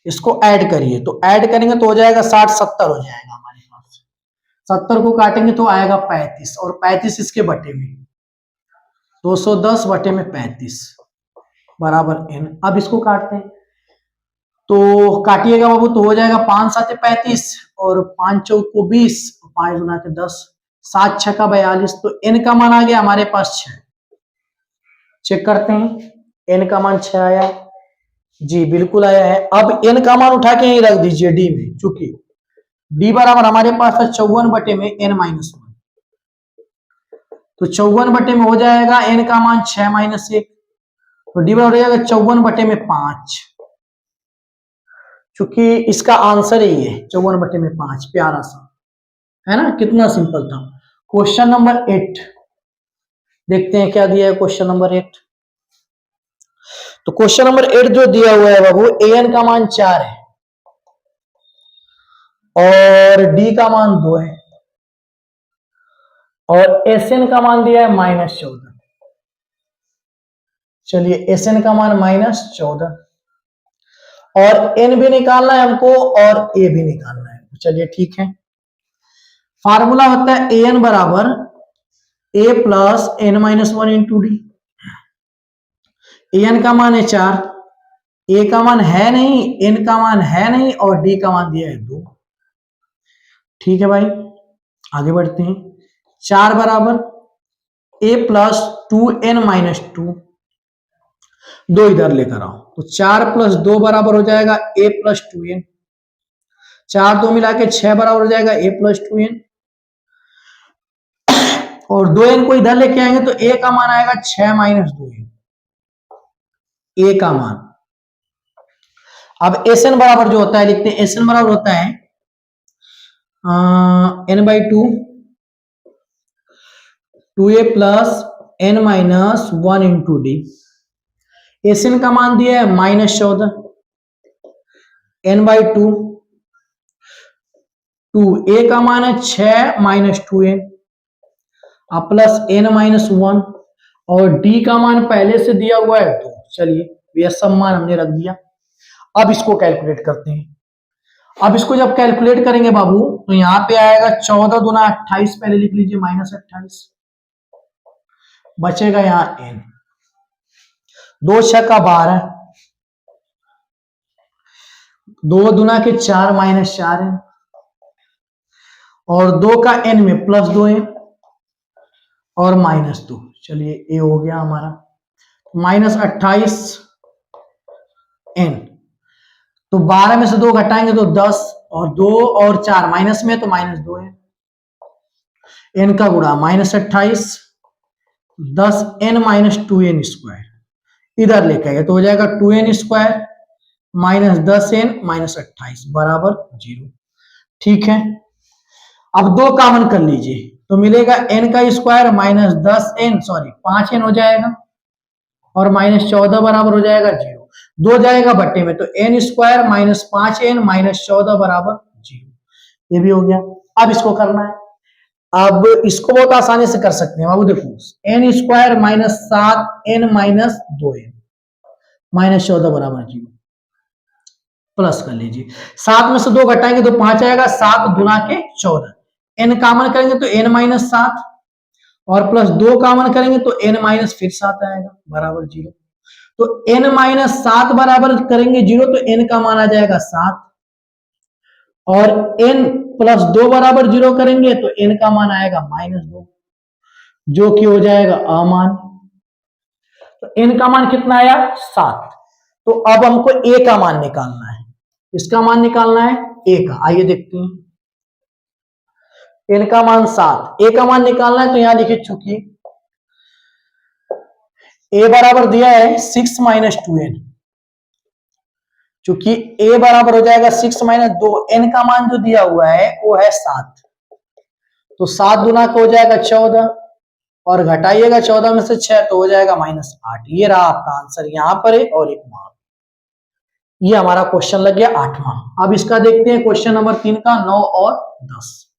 इसको ऐड करिए तो ऐड करेंगे तो हो जाएगा 60 70 हो जाएगा हमारे पास। 70 को काटेंगे तो आएगा 35, और 35 इसके बटे में 210 बटे में 35 बराबर एन। अब इसको काटते हैं तो काटिएगा बाबू तो हो जाएगा 5 7 35 और 5 चौक को 20, 5 गुना के 10, 7 6 का 42। तो एन का मान आ गया हमारे पास 6। चेक करते हैं एन का मान 6 आया, जी बिल्कुल आया है। अब एन का मान उठा के यहीं रख दीजिए डी में, चूंकि डी बराबर हमारे पास है 54 बटे में एन माइनस 1, तो 54 बटे में हो जाएगा एन का मान 6 माइनस 1, तो डी बराबर हो जाएगा 54 बटे में 5। चूंकि इसका आंसर ही है 54 बटे में 5, प्यारा सा है ना, कितना सिंपल था। क्वेश्चन नंबर 8 देखते हैं क्या दिया है क्वेश्चन नंबर 8। तो क्वेश्चन नंबर 8 जो दिया हुआ है बाबू, ए एन का मान 4 है और डी का मान 2 है और एस एन का मान दिया है -14। चलिए एस एन का मान -14 और एन भी निकालना है हमको और ए भी निकालना है। चलिए ठीक है, फार्मूला होता है ए एन बराबर A plus N minus 1 into D. N का मान है 4, ए का मान है नहीं, एन का मान है नहीं और डी का मान दिया है 2। ठीक है भाई, आगे बढ़ते हैं। 4 बराबर ए प्लस 2n माइनस 2, 2 इधर लेकर आओ तो 4 प्लस 2 बराबर हो जाएगा a प्लस 2n, 4 2 मिला के 6 बराबर हो जाएगा a प्लस 2n, और 2n को इधर लेके आएंगे तो a का मान आएगा 6 माइनस 2n, a का मान। अब एस एन बराबर जो होता है लिखते हैं, एस एन बराबर होता है n by 2, 2a plus n minus 1 into D. S N का मान दिया है -14, n बाई 2, 2 a का मान है 6 minus 2n plus n minus 1, और d का मान पहले से दिया हुआ है 2। चलिए यह सब मान हमने रख दिया। अब इसको कैलकुलेट करते हैं। अब इसको जब कैलकुलेट करेंगे बाबू तो यहां पे आएगा 14 दूना 28, पहले लिख लीजिए -28, बचेगा यहां n, 2 6 का 12, 2 दूना के 4 माइनस 4 n, और 2 का n में प्लस 2n और -2। चलिए ये हो गया हमारा। -28n, तो 12 में से 2 घटाएंगे तो 10, और 2 और 4 माइनस में, तो -2 है। n का गुणा -28 10n -2n स्क्वायर, इधर लेके आएगा तो हो जाएगा 2n स्क्वायर -10n -28 बराबर 0। ठीक है, अब 2 कॉमन कर लीजिए तो मिलेगा n का स्क्वायर -10n, सॉरी 5n हो जाएगा, और -14 बराबर हो जाएगा 0। 2 जाएगा बट्टे में तो n स्क्वायर -5n -14 बराबर 0, ये भी हो गया। अब इसको करना है, अब इसको बहुत आसानी से कर सकते हैं बाबू, देखो n स्क्वायर -7n -2n -14 बराबर 0, प्लस कर लीजिए। 7 में से 2 घटाएंगे तो 5 आएगा, 7 गुना के 14, n कॉमन करेंगे तो n - 7, और प्लस 2 कॉमन करेंगे तो n माइनस फिर 7 आएगा बराबर 0। तो n - 7 बराबर करेंगे 0 तो n का मान आ जाएगा 7, और n प्लस 2 बराबर 0 करेंगे तो n का मान आएगा -2, जो कि हो जाएगा अमान। तो n का मान कितना आया 7, तो अब हमको a का मान निकालना है। इसका मान निकालना है a का, आइए देखते हैं। n का मान 7, a का मान निकालना है तो यहां लिखिए, चूंकि a बराबर दिया है 6 - 2n, चूंकि a बराबर हो जाएगा 6 - 2, n का मान जो दिया हुआ है वो है 7, तो 7 गुना का हो जाएगा 14, और घटाइएगा 14 में से 6 तो हो जाएगा -8। ये रहा आपका आंसर, यहां पर है और एक मार्क। ये हमारा क्वेश्चन लग गया 8वां। अब इसका देखते हैं क्वेश्चन नंबर 3 का 9 और 10।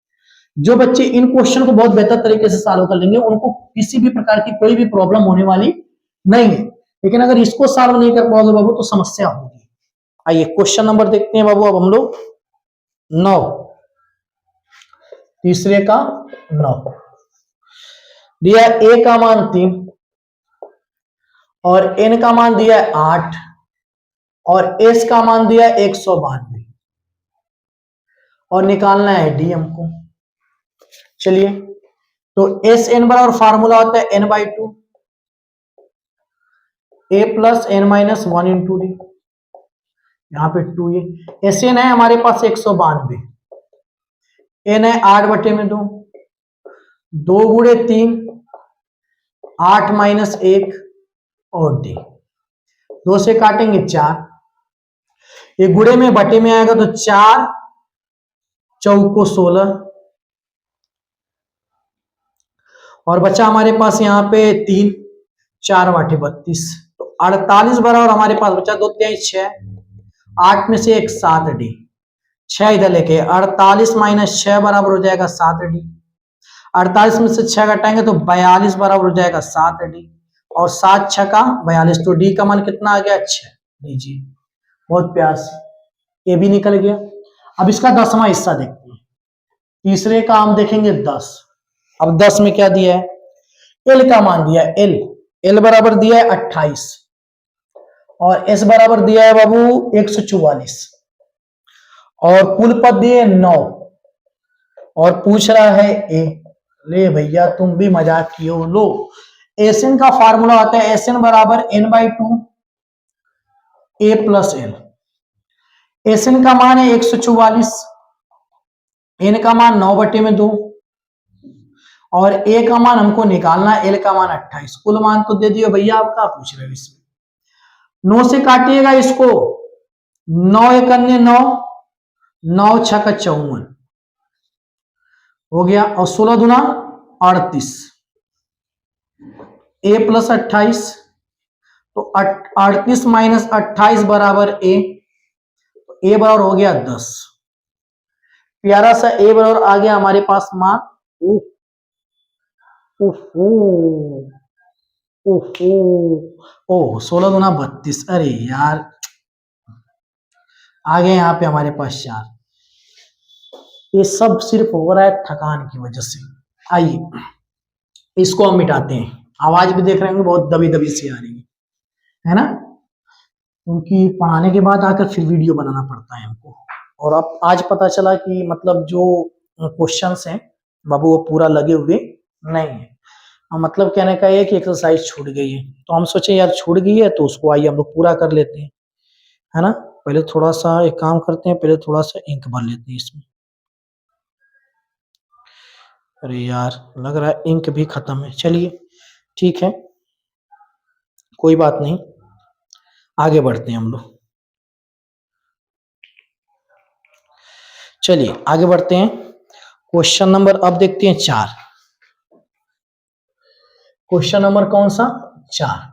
जो बच्चे इन क्वेश्चन को बहुत बेहतर तरीके से सॉल्व कर लेंगे उनको किसी भी प्रकार की कोई भी प्रॉब्लम होने वाली नहीं है, लेकिन अगर इसको सॉल्व नहीं कर पाओगे बाबू तो समस्या होगी। आइए क्वेश्चन नंबर देखते हैं बाबू, अब हम लोग 9, तीसरे का 9 दिया, a का मान 3 और n का मान दिया है 8 और s का मान दिया है 192 और निकालना है d हमको। चलिए, तो एस एन बराबर फार्मूला होता है n/2 a plus n - 1 into D, यहाँ पे 2 ये एस एन है हमारे पास 192, n है 8/2, 2 गुणे 3 8 - 1 और डी, 2 से काटेंगे 4, ये गुणे में बटे में आएगा तो 4 चौको 16, और बचा हमारे पास यहाँ पे 3 4 × 32, तो 48 बराबर हमारे पास बचा 2 3 6, 8 में से 1 7 डी, 6 इधर लेके 48 - 6 बराबर हो जाएगा 7 डी, 48 में से 6 घटाएंगे तो 42 बराबर हो जाएगा 7 डी, और 7 6 का 42, तो डी का मान कितना आ गया 6। लीजिए, बहुत प्यार से ये भी निकल गया। अब इसका 10वां हिस्सा देखते हैं, तीसरे का हम देखेंगे 10। अब 10 में क्या दिया है, एल का मान दिया है, एल बराबर दिया है 28 और एस बराबर दिया है बाबू 144, और कुल पद दिए 9 और पूछ रहा है ए। ले भैया तुम भी मजाक कियो, लो एसएन का फार्मूला होता है एसएन बराबर n/2 a plus L. SN का मान है 144, एन का मान 9/2 और ए का मान हमको निकालना है, एल का मान 28, कुल मान तो दे दियो भैया, आप क्या पूछ रहे हो इसमें। 9 से काटिएगा इसको, 9 × 9 9 6 का 54 हो गया, और 16 दूना 38, a प्लस 28, तो 38 - 28 बराबर a, तो a बराबर हो गया 10। प्यारा सा a बराबर आ गया हमारे पास मान, ओह 16 दूना 32, अरे यार आ गए यहाँ पे हमारे पास 4। ये सब सिर्फ हो रहा है थकान की वजह से। आइए इसको हम मिटाते हैं, आवाज भी देख रहे होंगे बहुत दबी दबी सी आ रही है ना, क्योंकि पढ़ाने के बाद आकर फिर वीडियो बनाना पड़ता है हमको। और अब आज पता चला कि मतलब जो क्वेश्चंस हैं बाबू वो पूरा लगे हुए नहीं है, मतलब कहने का ये कि एक्सरसाइज छूट गई है, तो हम सोचे यार छूट गई है तो उसको आइए हम लोग पूरा कर लेते हैं, है ना। पहले थोड़ा सा एक काम करते हैं, पहले थोड़ा सा इंक भर लेते हैं इसमें। अरे यार लग रहा है इंक भी खत्म है। चलिए ठीक है, कोई बात नहीं, आगे बढ़ते हैं हम लोग। चलिए आगे बढ़ते हैं। क्वेश्चन नंबर अब देखते हैं 4। क्वेश्चन नंबर कौन सा? 4।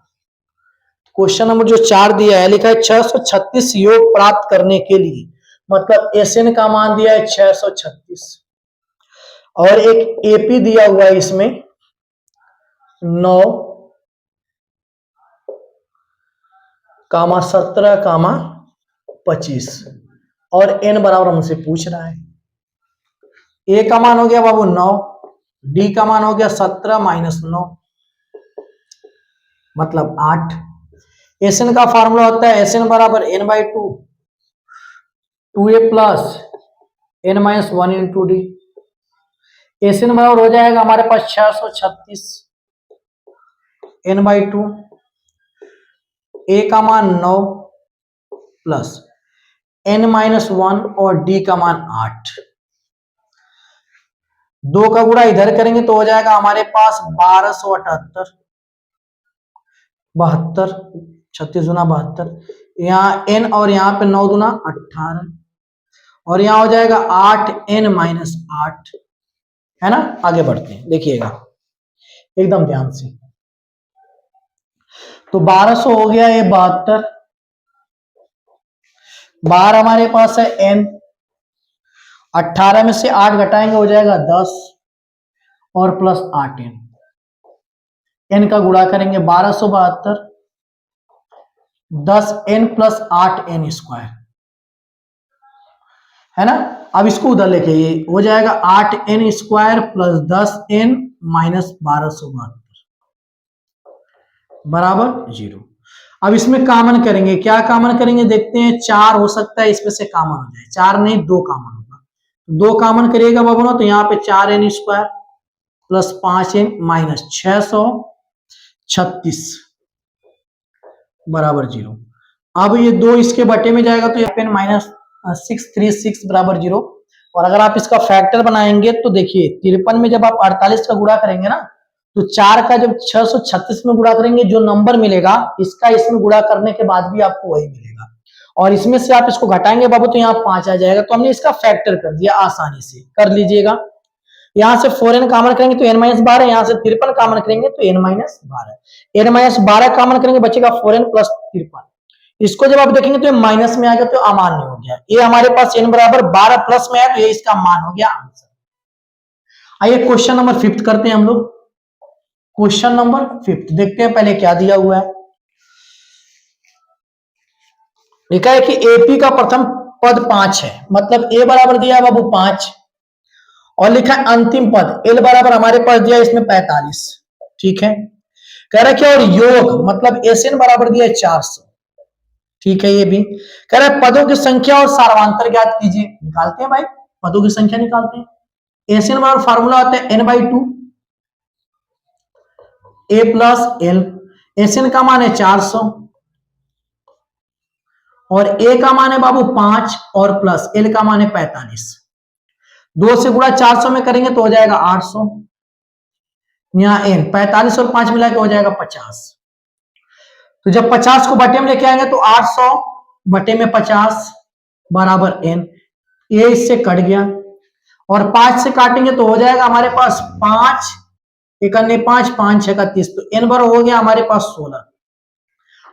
क्वेश्चन नंबर जो 4 दिया है, लिखा है 636 योग प्राप्त करने के लिए, मतलब एसएन का मान दिया है 636 और एक एपी दिया हुआ है इसमें 9, 17, 25 और एन बराबर हमसे पूछ रहा है। ए का मान हो गया बाबू 9, डी का मान हो गया 17 - 9 मतलब 8। एसएन का फार्मूला होता है एसएन बराबर n/2 2a plus n-1 into D. SN बराबर हो जाएगा हमारे पास 636 n/2, ए का मान 9 प्लस n-1 और डी का मान 8। 2 का गुणा इधर करेंगे तो हो जाएगा हमारे पास 1278, 72, 36 गुना 72, यहाँ n और यहाँ पे 9 गुना 18 और यहाँ हो जाएगा 8n-8, है ना। आगे बढ़ते हैं, देखिएगा एकदम ध्यान से। तो 1200 हो गया ये 72, बाहर हमारे पास है n, 18 में से 8 घटाएंगे हो जाएगा 10 और प्लस 8n, n का गुणा करेंगे 1272 10n प्लस 8n स्क्वायर, है ना। अब इसको उधर लेके ये हो जाएगा 8n square plus 10n minus 1272 बराबर 0। अब इसमें कॉमन करेंगे, क्या कॉमन करेंगे देखते हैं। 4 हो सकता है इसमें से कॉमन हो जाए, 4 नहीं 2 कॉमन होगा, 2 कॉमन करिएगा बाबू ना, तो यहाँ पे 4n square plus 5n minus 636 बराबर 0। अब ये 2 इसके बटे में जाएगा तो यहाँ पे -636 बराबर 0। और अगर आप इसका फैक्टर बनाएंगे तो देखिए 53 में जब आप 48 का गुणा करेंगे ना, तो 4 का जब 636 में गुणा करेंगे जो नंबर मिलेगा इसका इसमें गुणा करने के बाद भी आपको वही मिलेगा। और इसमें से आप इसको घटाएंगे बाबू तो यहाँ 5 आ जाएगा, तो हमने इसका फैक्टर कर दिया, आसानी से कर लीजिएगा। यहाँ से 4n कॉमन करेंगे तो n-12, यहाँ से 53 कॉमन करेंगे तो n-12, n-12 कॉमन करेंगे बचेगा 4n प्लस 53। इसको जब आप देखेंगे तो ये माइनस में आ गया तो अमान्य हो गया, ये हमारे पास n बराबर 12 प्लस में है तो ये इसका मान हो गया आंसर। आइए क्वेश्चन नंबर 5 करते हैं हम लोग। क्वेश्चन नंबर 5 देखते हैं पहले क्या दिया हुआ है। लिखा है कि एपी का प्रथम पद 5 है, मतलब ए बराबर दिया है बाबू 5 और लिखा है अंतिम पद एल बराबर हमारे पास दिया है इसमें 45, ठीक है। कह रहा है क्या, और योग मतलब एसएन बराबर दिया है 400, ठीक है। ये भी कह रहा है पदों की संख्या और सार्वंतर ज्ञात कीजिए। निकालते हैं भाई, पदों की संख्या निकालते हैं। एसएन बराबर फार्मूला होता है n/2 ए प्लस एल। एसएन का मान है 400 और ए का मान है बाबू 5 और प्लस एल का मान है 45। 2 से गुणा 400 में करेंगे तो हो जाएगा 800, यहाँ एन 45 और 5 मिला के हो जाएगा 50। तो जब 50 को बटे में लेके आएंगे तो 800 बटे में 50 बराबर एन, ए इससे कट गया और 5 से काटेंगे तो हो जाएगा हमारे पास 5 एकन्ने 5 5 6 का 30, तो एन बराबर हो गया हमारे पास 16।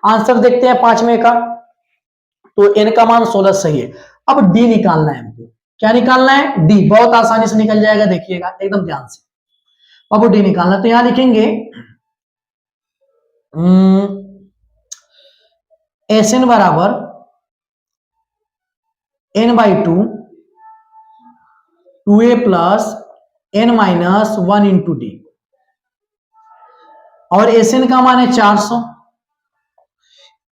आंसर देखते हैं 5 में का, तो एन का मान 16 सही है। अब डी निकालना है हमको, क्या निकालना है, डी बहुत आसानी से निकल जाएगा, देखिएगा एकदम ध्यान से। अब डी निकालना तो यहां लिखेंगे एसएन बराबर n/2 2a plus n-1 into D और एसएन का मान है 400,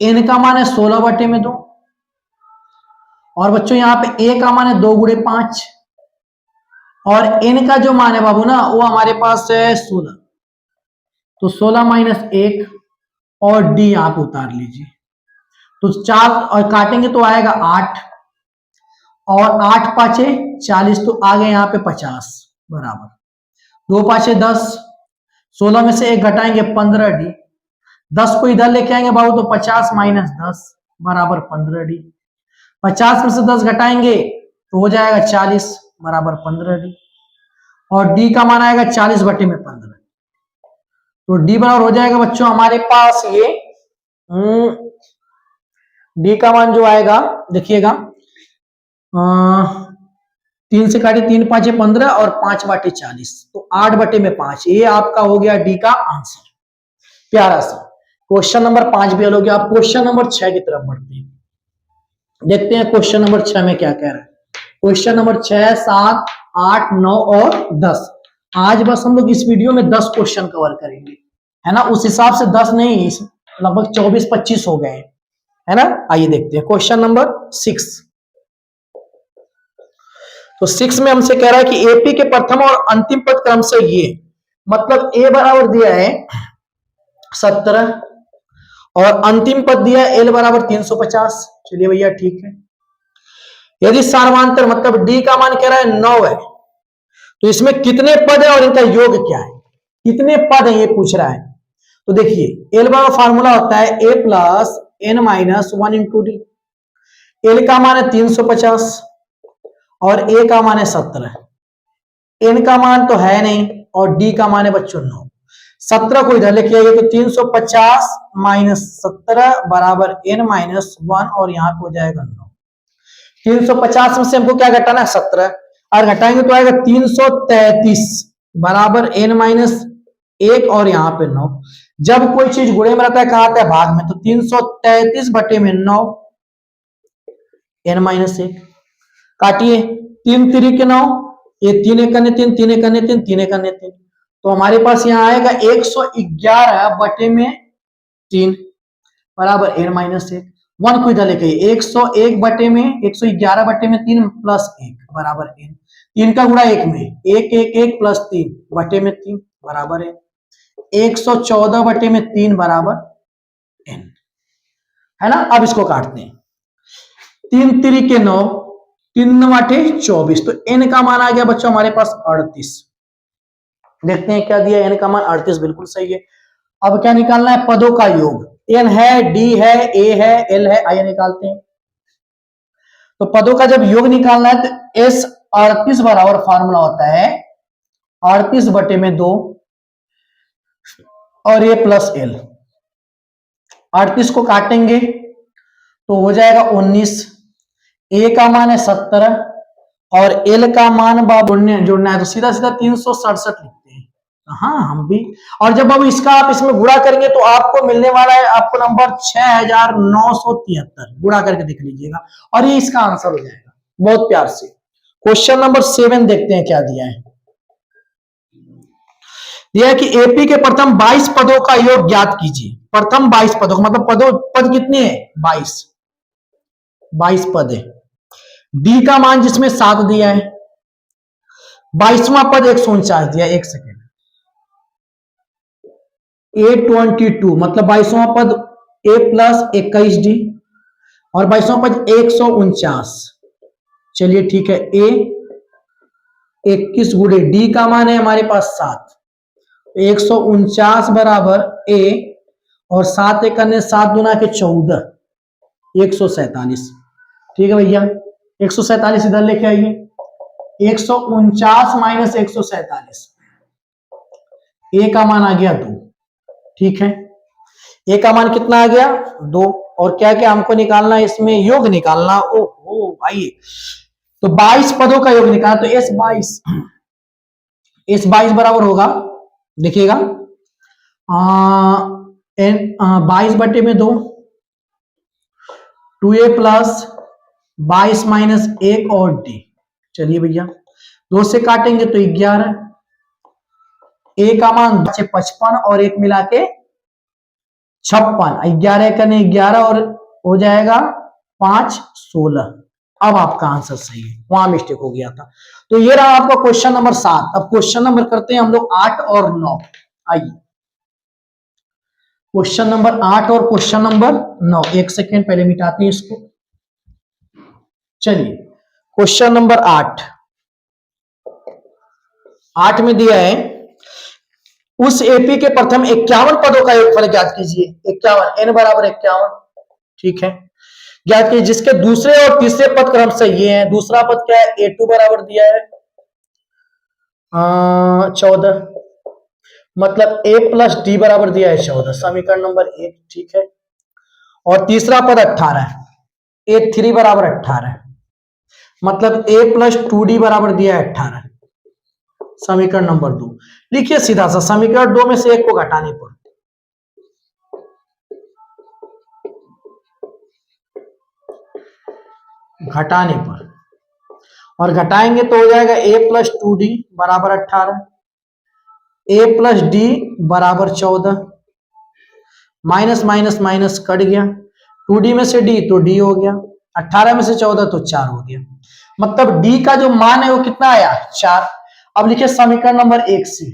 एन का मान है 16 बटे में 2 और बच्चों यहाँ पे ए का मान है 2 गुणे 5 और एन का जो मान है बाबू ना वो हमारे पास है 16। तो 16 माइनस 1 और डी आप उतार लीजिए। तो 4 और काटेंगे तो आएगा 8 और 8 पाँचे 40, तो आ गए यहाँ पे 50 बराबर 2 पाँचे 10, 16 में से 1 घटाएंगे 15 डी, 10 को इधर लेके आएंगे बाबू तो 50 माइनस 10 बराबर 15 डी, 50 में से 10 घटाएंगे तो हो जाएगा 40 बराबर 15 डी, और डी का मान आएगा 40 बटे में 15, तो डी बराबर हो जाएगा बच्चों हमारे पास ये डी का मान जो आएगा देखिएगा 3 से काटे 3 पाँचे 15 और 5 बाटे 40, तो 8 बटे में 5, ये आपका हो गया डी का आंसर। प्यारा सा क्वेश्चन नंबर 5 भी हल हो गया। आप क्वेश्चन नंबर 6 की तरफ बढ़ते हैं, देखते हैं क्वेश्चन नंबर 6 में क्या कह रहा है। क्वेश्चन नंबर 6, 7, 8, 9 और 10। आज बस हम लोग इस वीडियो में 10 क्वेश्चन कवर करेंगे, है ना। उस हिसाब से 10 नहीं, लगभग 24-25 हो गए, है ना। आइए देखते हैं क्वेश्चन नंबर 6। तो 6 में हमसे कह रहा है कि एपी के प्रथम और अंतिम पद क्रम से ये, मतलब ए बराबर दिया है 17 और अंतिम पद दिया है एल बराबर 350। चलिए भैया ठीक है। यदि सार्वधातुक मतलब डी का मान कह रहा है 9 है, तो इसमें कितने पद है और इनका योग क्या है, कितने पद है ये पूछ रहा है। तो देखिए एल बराबर फार्मूला होता है A plus N minus 1 into D. L का मान है 350 और ए का मान है 17, एन का मान तो है नहीं और डी का मान है बच्चों 9। 17 को इधर लेके आइए तो 350 माइनस 17 बराबर एन माइनस 1 और यहाँ पे हो जाएगा 9। 350 में से हमको क्या घटाना है 17, और घटाएंगे तो आएगा 333 बराबर एन माइनस 1 और यहाँ पे 9। जब कोई चीज गुणे में रहता है कहाँ आता है भाग में, तो 333 बटे में 9 एन माइनस 1, काटिए 3 3 के 9, ये 3 1 करने 3, 3 1 करने 3, 3 1 करने 3, तो हमारे पास यहाँ आएगा 111 बटे में 3 बराबर एन माइनस 1। 1 को इधर लेके 101 बटे में 111 बटे में 3 प्लस 1 बराबर एन। 3 का गुणा 1 में 1 1 1 प्लस 3 बटे में 3 बराबर एन। 114 बटे में 3 बराबर एन, है ना। अब इसको काटते हैं, 3 3 के 9, 3 बटे 24, तो एन का मान आ गया बच्चों हमारे पास 38। देखते हैं क्या दिया, एन का मान 38 बिल्कुल सही है। अब क्या निकालना है, पदों का योग। एन है, डी है, ए है, एल है, आइए निकालते हैं। तो पदों का जब योग निकालना है तो एस 38 बराबर फार्मूला होता है 38 बटे में 2 और ए प्लस एल। 38 को काटेंगे तो हो जाएगा 19, ए का मान है 17 और एल का मान जोड़ना है तो सीधा सीधा 367 लिखते हैं। हाँ हम भी, और जब अब इसका आप इसमें गुणा करेंगे तो आपको मिलने वाला है आपको नंबर 6973। गुणा करके देख लीजिएगा और ये इसका आंसर हो जाएगा बहुत प्यार से। क्वेश्चन नंबर 7 देखते हैं क्या दिया है। दिया है कि एपी के प्रथम 22 पदों का योग ज्ञात कीजिए। प्रथम 22 पदों का मतलब पद कितने हैं 22 पद है। डी का मान जिसमें 7 दिया है, 22वां पद 149 दिया। एक सेकेंड, A22 मतलब 22वां पद ए प्लस 21 डी और 22वां पद 149। चलिए ठीक है, ए 21 गुणे डी का मान है हमारे पास 7, 149 बराबर ए और 7 एक करने 7 दूना के 14, 147। ठीक है भैया, 147 इधर लेके आइए। 149 माइनस 147, ए का मान आ गया 2। ठीक है, ए का मान कितना आ गया 2, और क्या क्या हमको निकालना है इसमें योग निकालना। ओहो आइए, तो 22 पदों का योग निकालना, तो एस 22 बराबर होगा, देखिएगा 22 बटे में 2, 2a प्लस 22 माइनस 1 और डी। चलिए भैया 2 से काटेंगे तो 11, ए का मान 55 और 1 मिला के 56, 11 करने 11 और हो जाएगा 5 16। अब आपका आंसर सही है, वहां मिस्टेक हो गया था। तो ये रहा आपका क्वेश्चन नंबर 7। अब क्वेश्चन नंबर करते हैं हम लोग 8 और 9। आइए क्वेश्चन नंबर 8 और क्वेश्चन नंबर 9, एक सेकेंड पहले मिटाते हैं इसको। चलिए क्वेश्चन नंबर 8, 8 में दिया है उस एपी के प्रथम 51 पदों का योगफल ज्ञात कीजिए। 51, n बराबर 51, ठीक है, ज्ञात कीजिए जिसके दूसरे और तीसरे पद क्रम से ये हैं। दूसरा पद क्या है, a2 बराबर दिया है 14, मतलब a प्लस डी बराबर दिया है 14, समीकरण नंबर 1, ठीक है। और तीसरा पद 18 है, a3 बराबर 18, मतलब a प्लस 2d बराबर दिया है 18, समीकरण नंबर 2। लिखिए सीधा सा, समीकरण 2 में से एक को घटाने पर, और घटाएंगे तो हो जाएगा a प्लस 2d बराबर 18, a प्लस डी बराबर 14, माइनस माइनस माइनस कट गया, 2d में से d तो d हो गया, 18 में से 14 तो 4 हो गया, मतलब d का जो मान है वो कितना आया, 4। अब लिखिए समीकरण नंबर 1 से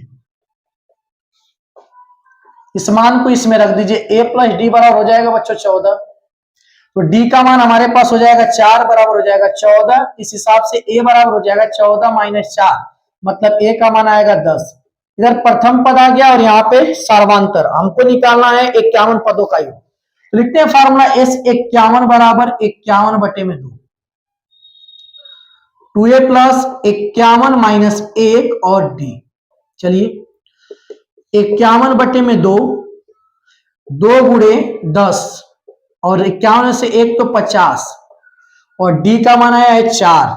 इस मान को इसमें रख दीजिए, a प्लस डी बराबर हो जाएगा बच्चों 14, तो d का मान हमारे पास हो जाएगा 4 बराबर हो जाएगा 14, इस हिसाब से a बराबर हो जाएगा 14 माइनस 4, मतलब a का मान आएगा 10। इधर प्रथम पद आ गया और यहाँ पे सर्वांतर हमको निकालना है 51 पदों का योग। तो लिखते हैं फार्मूला S 51 बराबर 51 बटे में 2, 2a प्लस 51 माइनस 1 और d। चलिए 51 बटे में 2, 2 गुणे 10 और 51 से 1 तो 50, और d का मान आया है 4,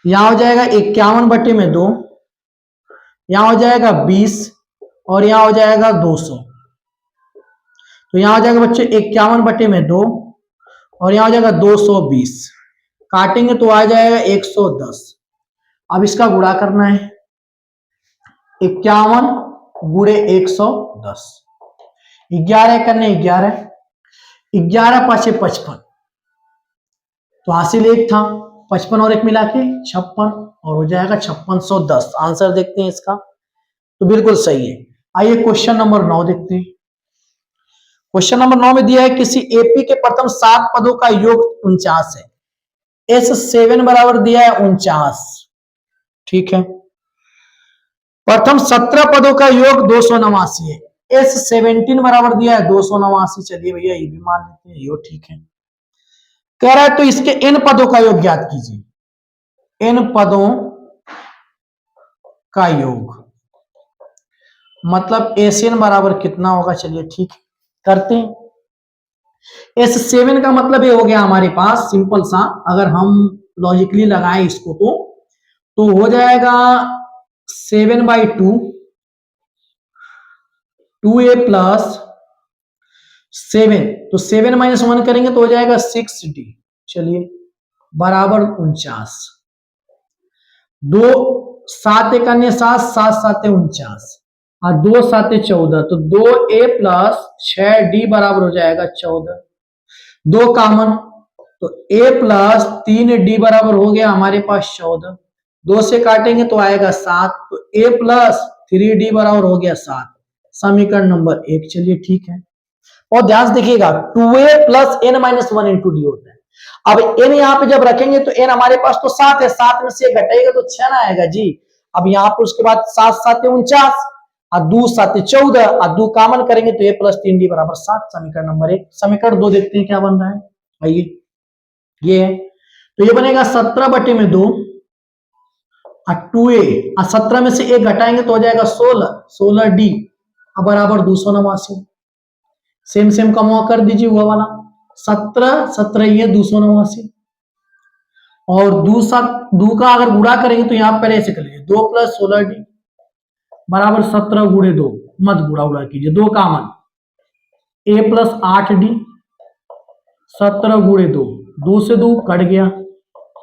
यहां हो जाएगा 51 बटे में 2, यहां हो जाएगा 20 और यहां हो जाएगा 200, तो यहां हो जाएगा बच्चे 51 बटे में 2 और यहां हो जाएगा 220, काटेंगे तो आ जाएगा 110। अब इसका गुणा करना है, 51 गुणे 110, 11 करने 11, 11 पांचे 55, तो हासिल 1 था, 55 और 1 मिला के 56, और हो जाएगा 5610। आंसर देखते हैं इसका, तो बिल्कुल सही है। आइए क्वेश्चन नंबर 9 देखते हैं। क्वेश्चन नंबर 9 में दिया है किसी एपी के प्रथम 7 पदों का योग 49 है, S7 बराबर दिया है 49, ठीक है। प्रथम 17 पदों का योग 289 है, S17 बराबर दिया है 289। चलिए भैया ये भी मान लेते हैं, यो ठीक है। कह रहा है तो इसके इन पदों का योग ज्ञात कीजिए, इन पदों का योग, मतलब एसएन बराबर कितना होगा, चलिए ठीक है करते हैं। S7 का मतलब ये हो गया हमारे पास सिंपल सा, अगर हम लॉजिकली लगाएं इसको तो हो जाएगा 7/2, 2a प्लस 7, तो 7 माइनस 1 करेंगे तो हो जाएगा 6d, चलिए बराबर 49, 2 7 एक अन्य 7, 7 7 49 और 2 7 14, तो 2a प्लस 6d बराबर हो जाएगा 14, 2 कॉमन तो a प्लस 3d बराबर हो गया हमारे पास 14, 2 से काटेंगे तो आएगा 7, तो a प्लस 3d बराबर हो गया 7, समीकरण नंबर 1। चलिए ठीक है, और ध्यान से देखिएगा 2a plus n minus 1 into D होता है। अब n यहाँ पे जब रखेंगे तो n हमारे पास तो 7 है, 7 में से घटाएगा तो 6 ना आएगा जी। अब यहाँ पे उसके बाद 7 7 49 और 2 7 14 और 2 कॉमन करेंगे तो a प्लस 3d बराबर 7, समीकरण नंबर 1। समीकरण 2 देखते हैं क्या बन रहा है, आइए ये है, तो ये बनेगा 17 बटे में 2 और 2a और 17 में से 1 घटाएंगे तो हो जाएगा 16, 16d बराबर 289। सेम सेम का मुआ कर दीजिए, हुआ वाला 17 17 ये 289, और दो का अगर गुणा करेंगे तो यहां पर ऐसे कर लीजिए 2 प्लस 16d बराबर 17 गुणे 2, मत गुणा उड़ा कीजिए, 2 कॉमन, a प्लस 8d 17 गुणे 2, 2 से 2 कट गया,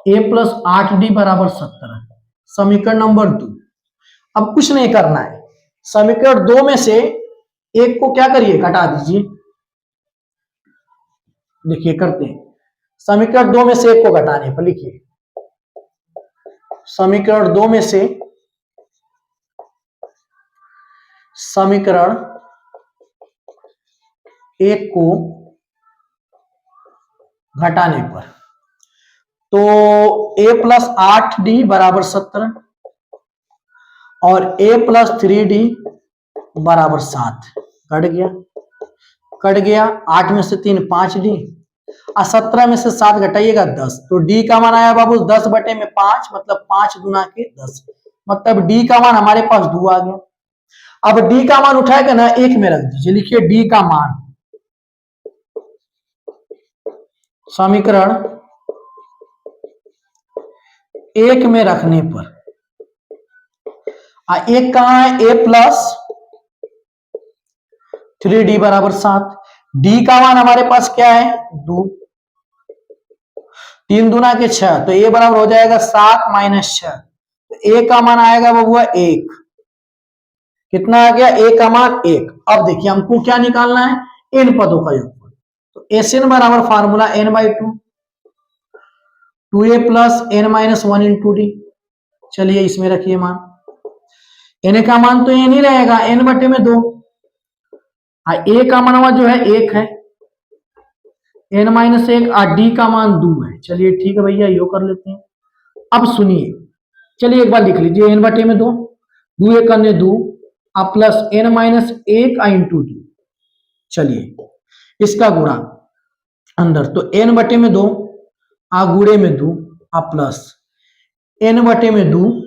a प्लस 8d बराबर 17, समीकरण नंबर 2। अब कुछ नहीं करना है, समीकरण 2 में से एक को क्या करिए, घटा दीजिए। देखिए करते हैं, समीकरण 2 में से एक को घटाने पर लिखिए, समीकरण 2 में से, समीकरण एक को घटाने पर, तो a प्लस 8d बराबर 17 और a प्लस 3d बराबर 7। कट गया 8 में से 3 5d और 17 में से 7 घटाइएगा 10, तो d का मान आया बाबू 10 बटे में 5, मतलब 5 गुना के 10, मतलब d का मान हमारे पास 2 आ गया। अब d का मान उठाएगा ना 1 में रख दीजिए, लिखिए d का मान समीकरण 1 में रखने पर, एक कहां है, a प्लस 3d बराबर 7, d का मान हमारे पास क्या है 2, 3 दूना के 6, तो a बराबर हो जाएगा 7 माइनस 6, तो a का मान आएगा बबुआ 1। कितना आ गया, a का मान 1। अब देखिए हमको क्या निकालना है, n पदों का योगफल, तो Sn बराबर formula n/2 2a plus n minus 1 into D. चलिए इसमें रखिए मान, n का मान तो n ही रहेगा, n बटे में 2, a का मान जो है 1 है, n माइनस 1, और d का मान 2 है। चलिए ठीक है भैया, यो कर लेते हैं। अब सुनिए, चलिए एक बार लिख लीजिए, n बटे में 2, 2 1 करने 2, अब प्लस n माइनस 1 इंटू 2। चलिए इसका गुणा अंदर, तो n बटे में 2 आ गुणे में 2 आ प्लस n बटे में 2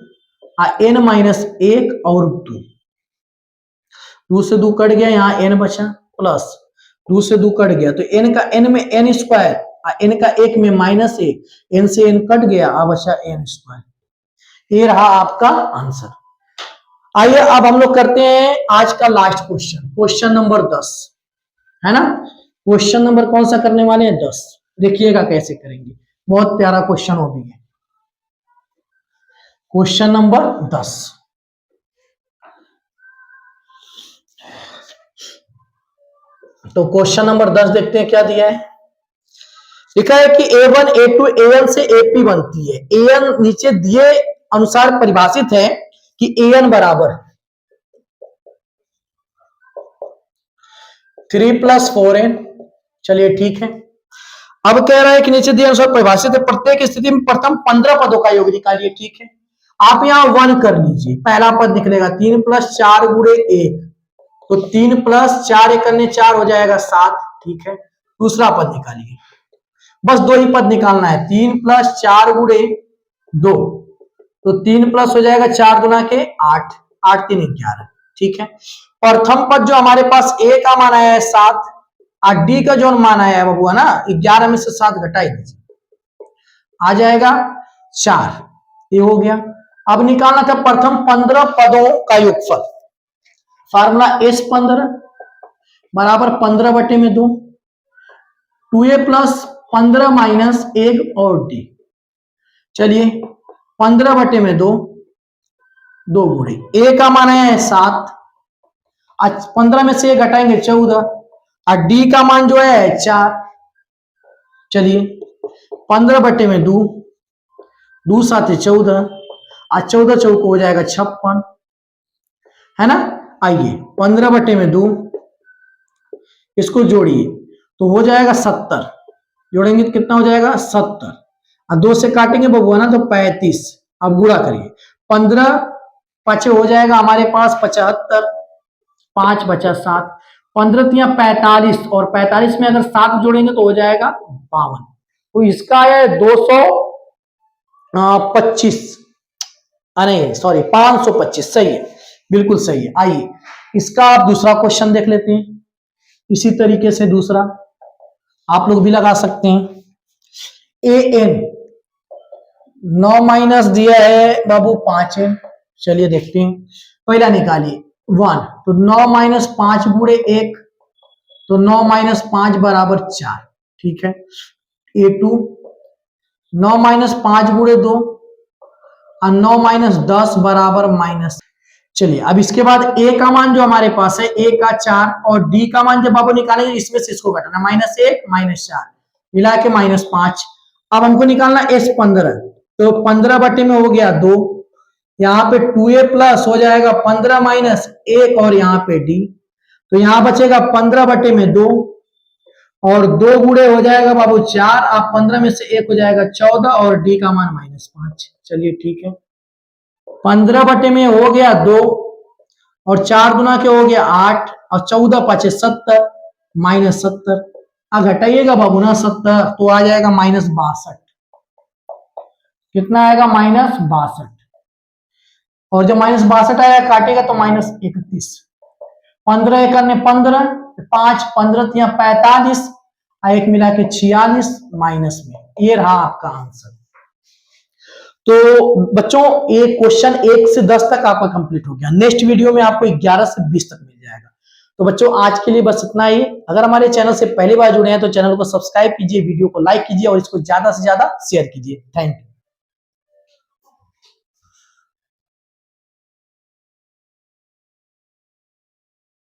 आ n माइनस 1 और 2, 2 से 2 कट गया, यहाँ n बचा, प्लस 2 से 2 कट गया, तो n का n में n स्क्वायर, n का 1 में माइनस 1, n से n कट गया, आ बचा n स्क्वायर। ये रहा आपका आंसर। आइए अब हम लोग करते हैं आज का लास्ट क्वेश्चन, क्वेश्चन नंबर 10 है ना। क्वेश्चन नंबर कौन सा करने वाले हैं, 10। देखिएगा कैसे करेंगे, बहुत प्यारा क्वेश्चन हो भी है। क्वेश्चन नंबर 10, तो क्वेश्चन नंबर 10 देखते हैं क्या दिया है। लिखा है कि a1 a2 an से ap बनती है। an नीचे दिए अनुसार परिभाषित है कि an बराबर 3 प्लस 4n। चलिए ठीक है, अब कह रहा है कि नीचे दिए अनुसार परिभाषित है, प्रत्येक स्थिति में प्रथम 15 पदों का योग निकालिए। ठीक है, आप यहां 1 कर लीजिए, पहला पद निकलेगा 3 प्लस 4 गुणे 1, तो 3 प्लस 4 1 करने 4 हो जाएगा 7। ठीक है, दूसरा पद निकालिए, बस 2 ही पद निकालना है, 3 प्लस 4 गुणे 2, तो 3 प्लस हो जाएगा 4 गुना के 8, 8 3 11। ठीक है, प्रथम पद जो हमारे पास a का मान आया है 7, और d का जो मान आया है बबुआ ना 11 में से 7 घटाई दीजिए, आ जाएगा 4। ये हो गया। अब निकालना था प्रथम 15 पदों का योगफल, फार्मूला S15 बराबर 15 बटे में 2, 2a प्लस 15 माइनस 1 और d। चलिए 15 बटे में 2, 2 गुणे a का मान है 7, आज 15 में से घटाएंगे 14, और d का मान जो है 4। चलिए 15 बटे में 2, 2 7 14, आज 14 चौको हो जाएगा 56, है ना। आइए 15 बटे में 2, इसको जोड़िए तो हो जाएगा 70, जोड़ेंगे तो कितना हो जाएगा 70, और 2 से काटेंगे बबुआ ना तो 35। अब गुणा करिए, 15 5 हो जाएगा हमारे पास 75, 5 बचा 7, 15 तिया 45, और 45 में अगर 7 जोड़ेंगे तो हो जाएगा 52। तो इसका है 225, नहीं सॉरी 525, सही है, बिल्कुल सही है। आइए इसका आप दूसरा क्वेश्चन देख लेते हैं। इसी तरीके से दूसरा आप लोग भी लगा सकते हैं। an 9 माइनस दिया है बाबू 5n। चलिए देखते हैं, पहला निकालिए 1, तो 9 माइनस 5 गुणे 1, तो 9 माइनस 5 बराबर 4। ठीक है, a2 9 माइनस 5 गुणे 2, और 9 माइनस 10 बराबर माइनस। चलिए अब इसके बाद a का मान जो हमारे पास है a का 4, और d का मान जब आपको निकालेंगे इसमें से इसको घटाना, माइनस 1 माइनस 4 मिला के माइनस 5। अब हमको निकालना S15, तो 15 बटे में हो गया 2, यहाँ पे 2a प्लस हो जाएगा 15 माइनस 1, और यहाँ पे d, तो यहाँ बचेगा 15 बटे में 2, और 2 गुणे हो जाएगा बाबू 4, आप 15 में से 1 हो जाएगा 14 और डी का मान -5। चलिए ठीक है, 15 बटे में हो गया 2 और 4 गुना के हो गया 8 और 14 5 70 -70। अब घटाइएगा बाबू ना 70 तो आ जाएगा -62। कितना आएगा? -62। और जब -62 आएगा काटेगा तो -31। 15 एकड़ ने 15, 5 15 या 45, एक मिला के 46 माइनस में। ये रहा आपका आंसर। तो बच्चों ये क्वेश्चन 1 से 10 तक आपका कंप्लीट हो गया। नेक्स्ट वीडियो में आपको 11 से 20 तक मिल जाएगा। तो बच्चों आज के लिए बस इतना ही। अगर हमारे चैनल से पहली बार जुड़े हैं तो चैनल को सब्सक्राइब कीजिए, वीडियो को लाइक कीजिए और इसको ज्यादा से ज्यादा शेयर कीजिए। Thank you.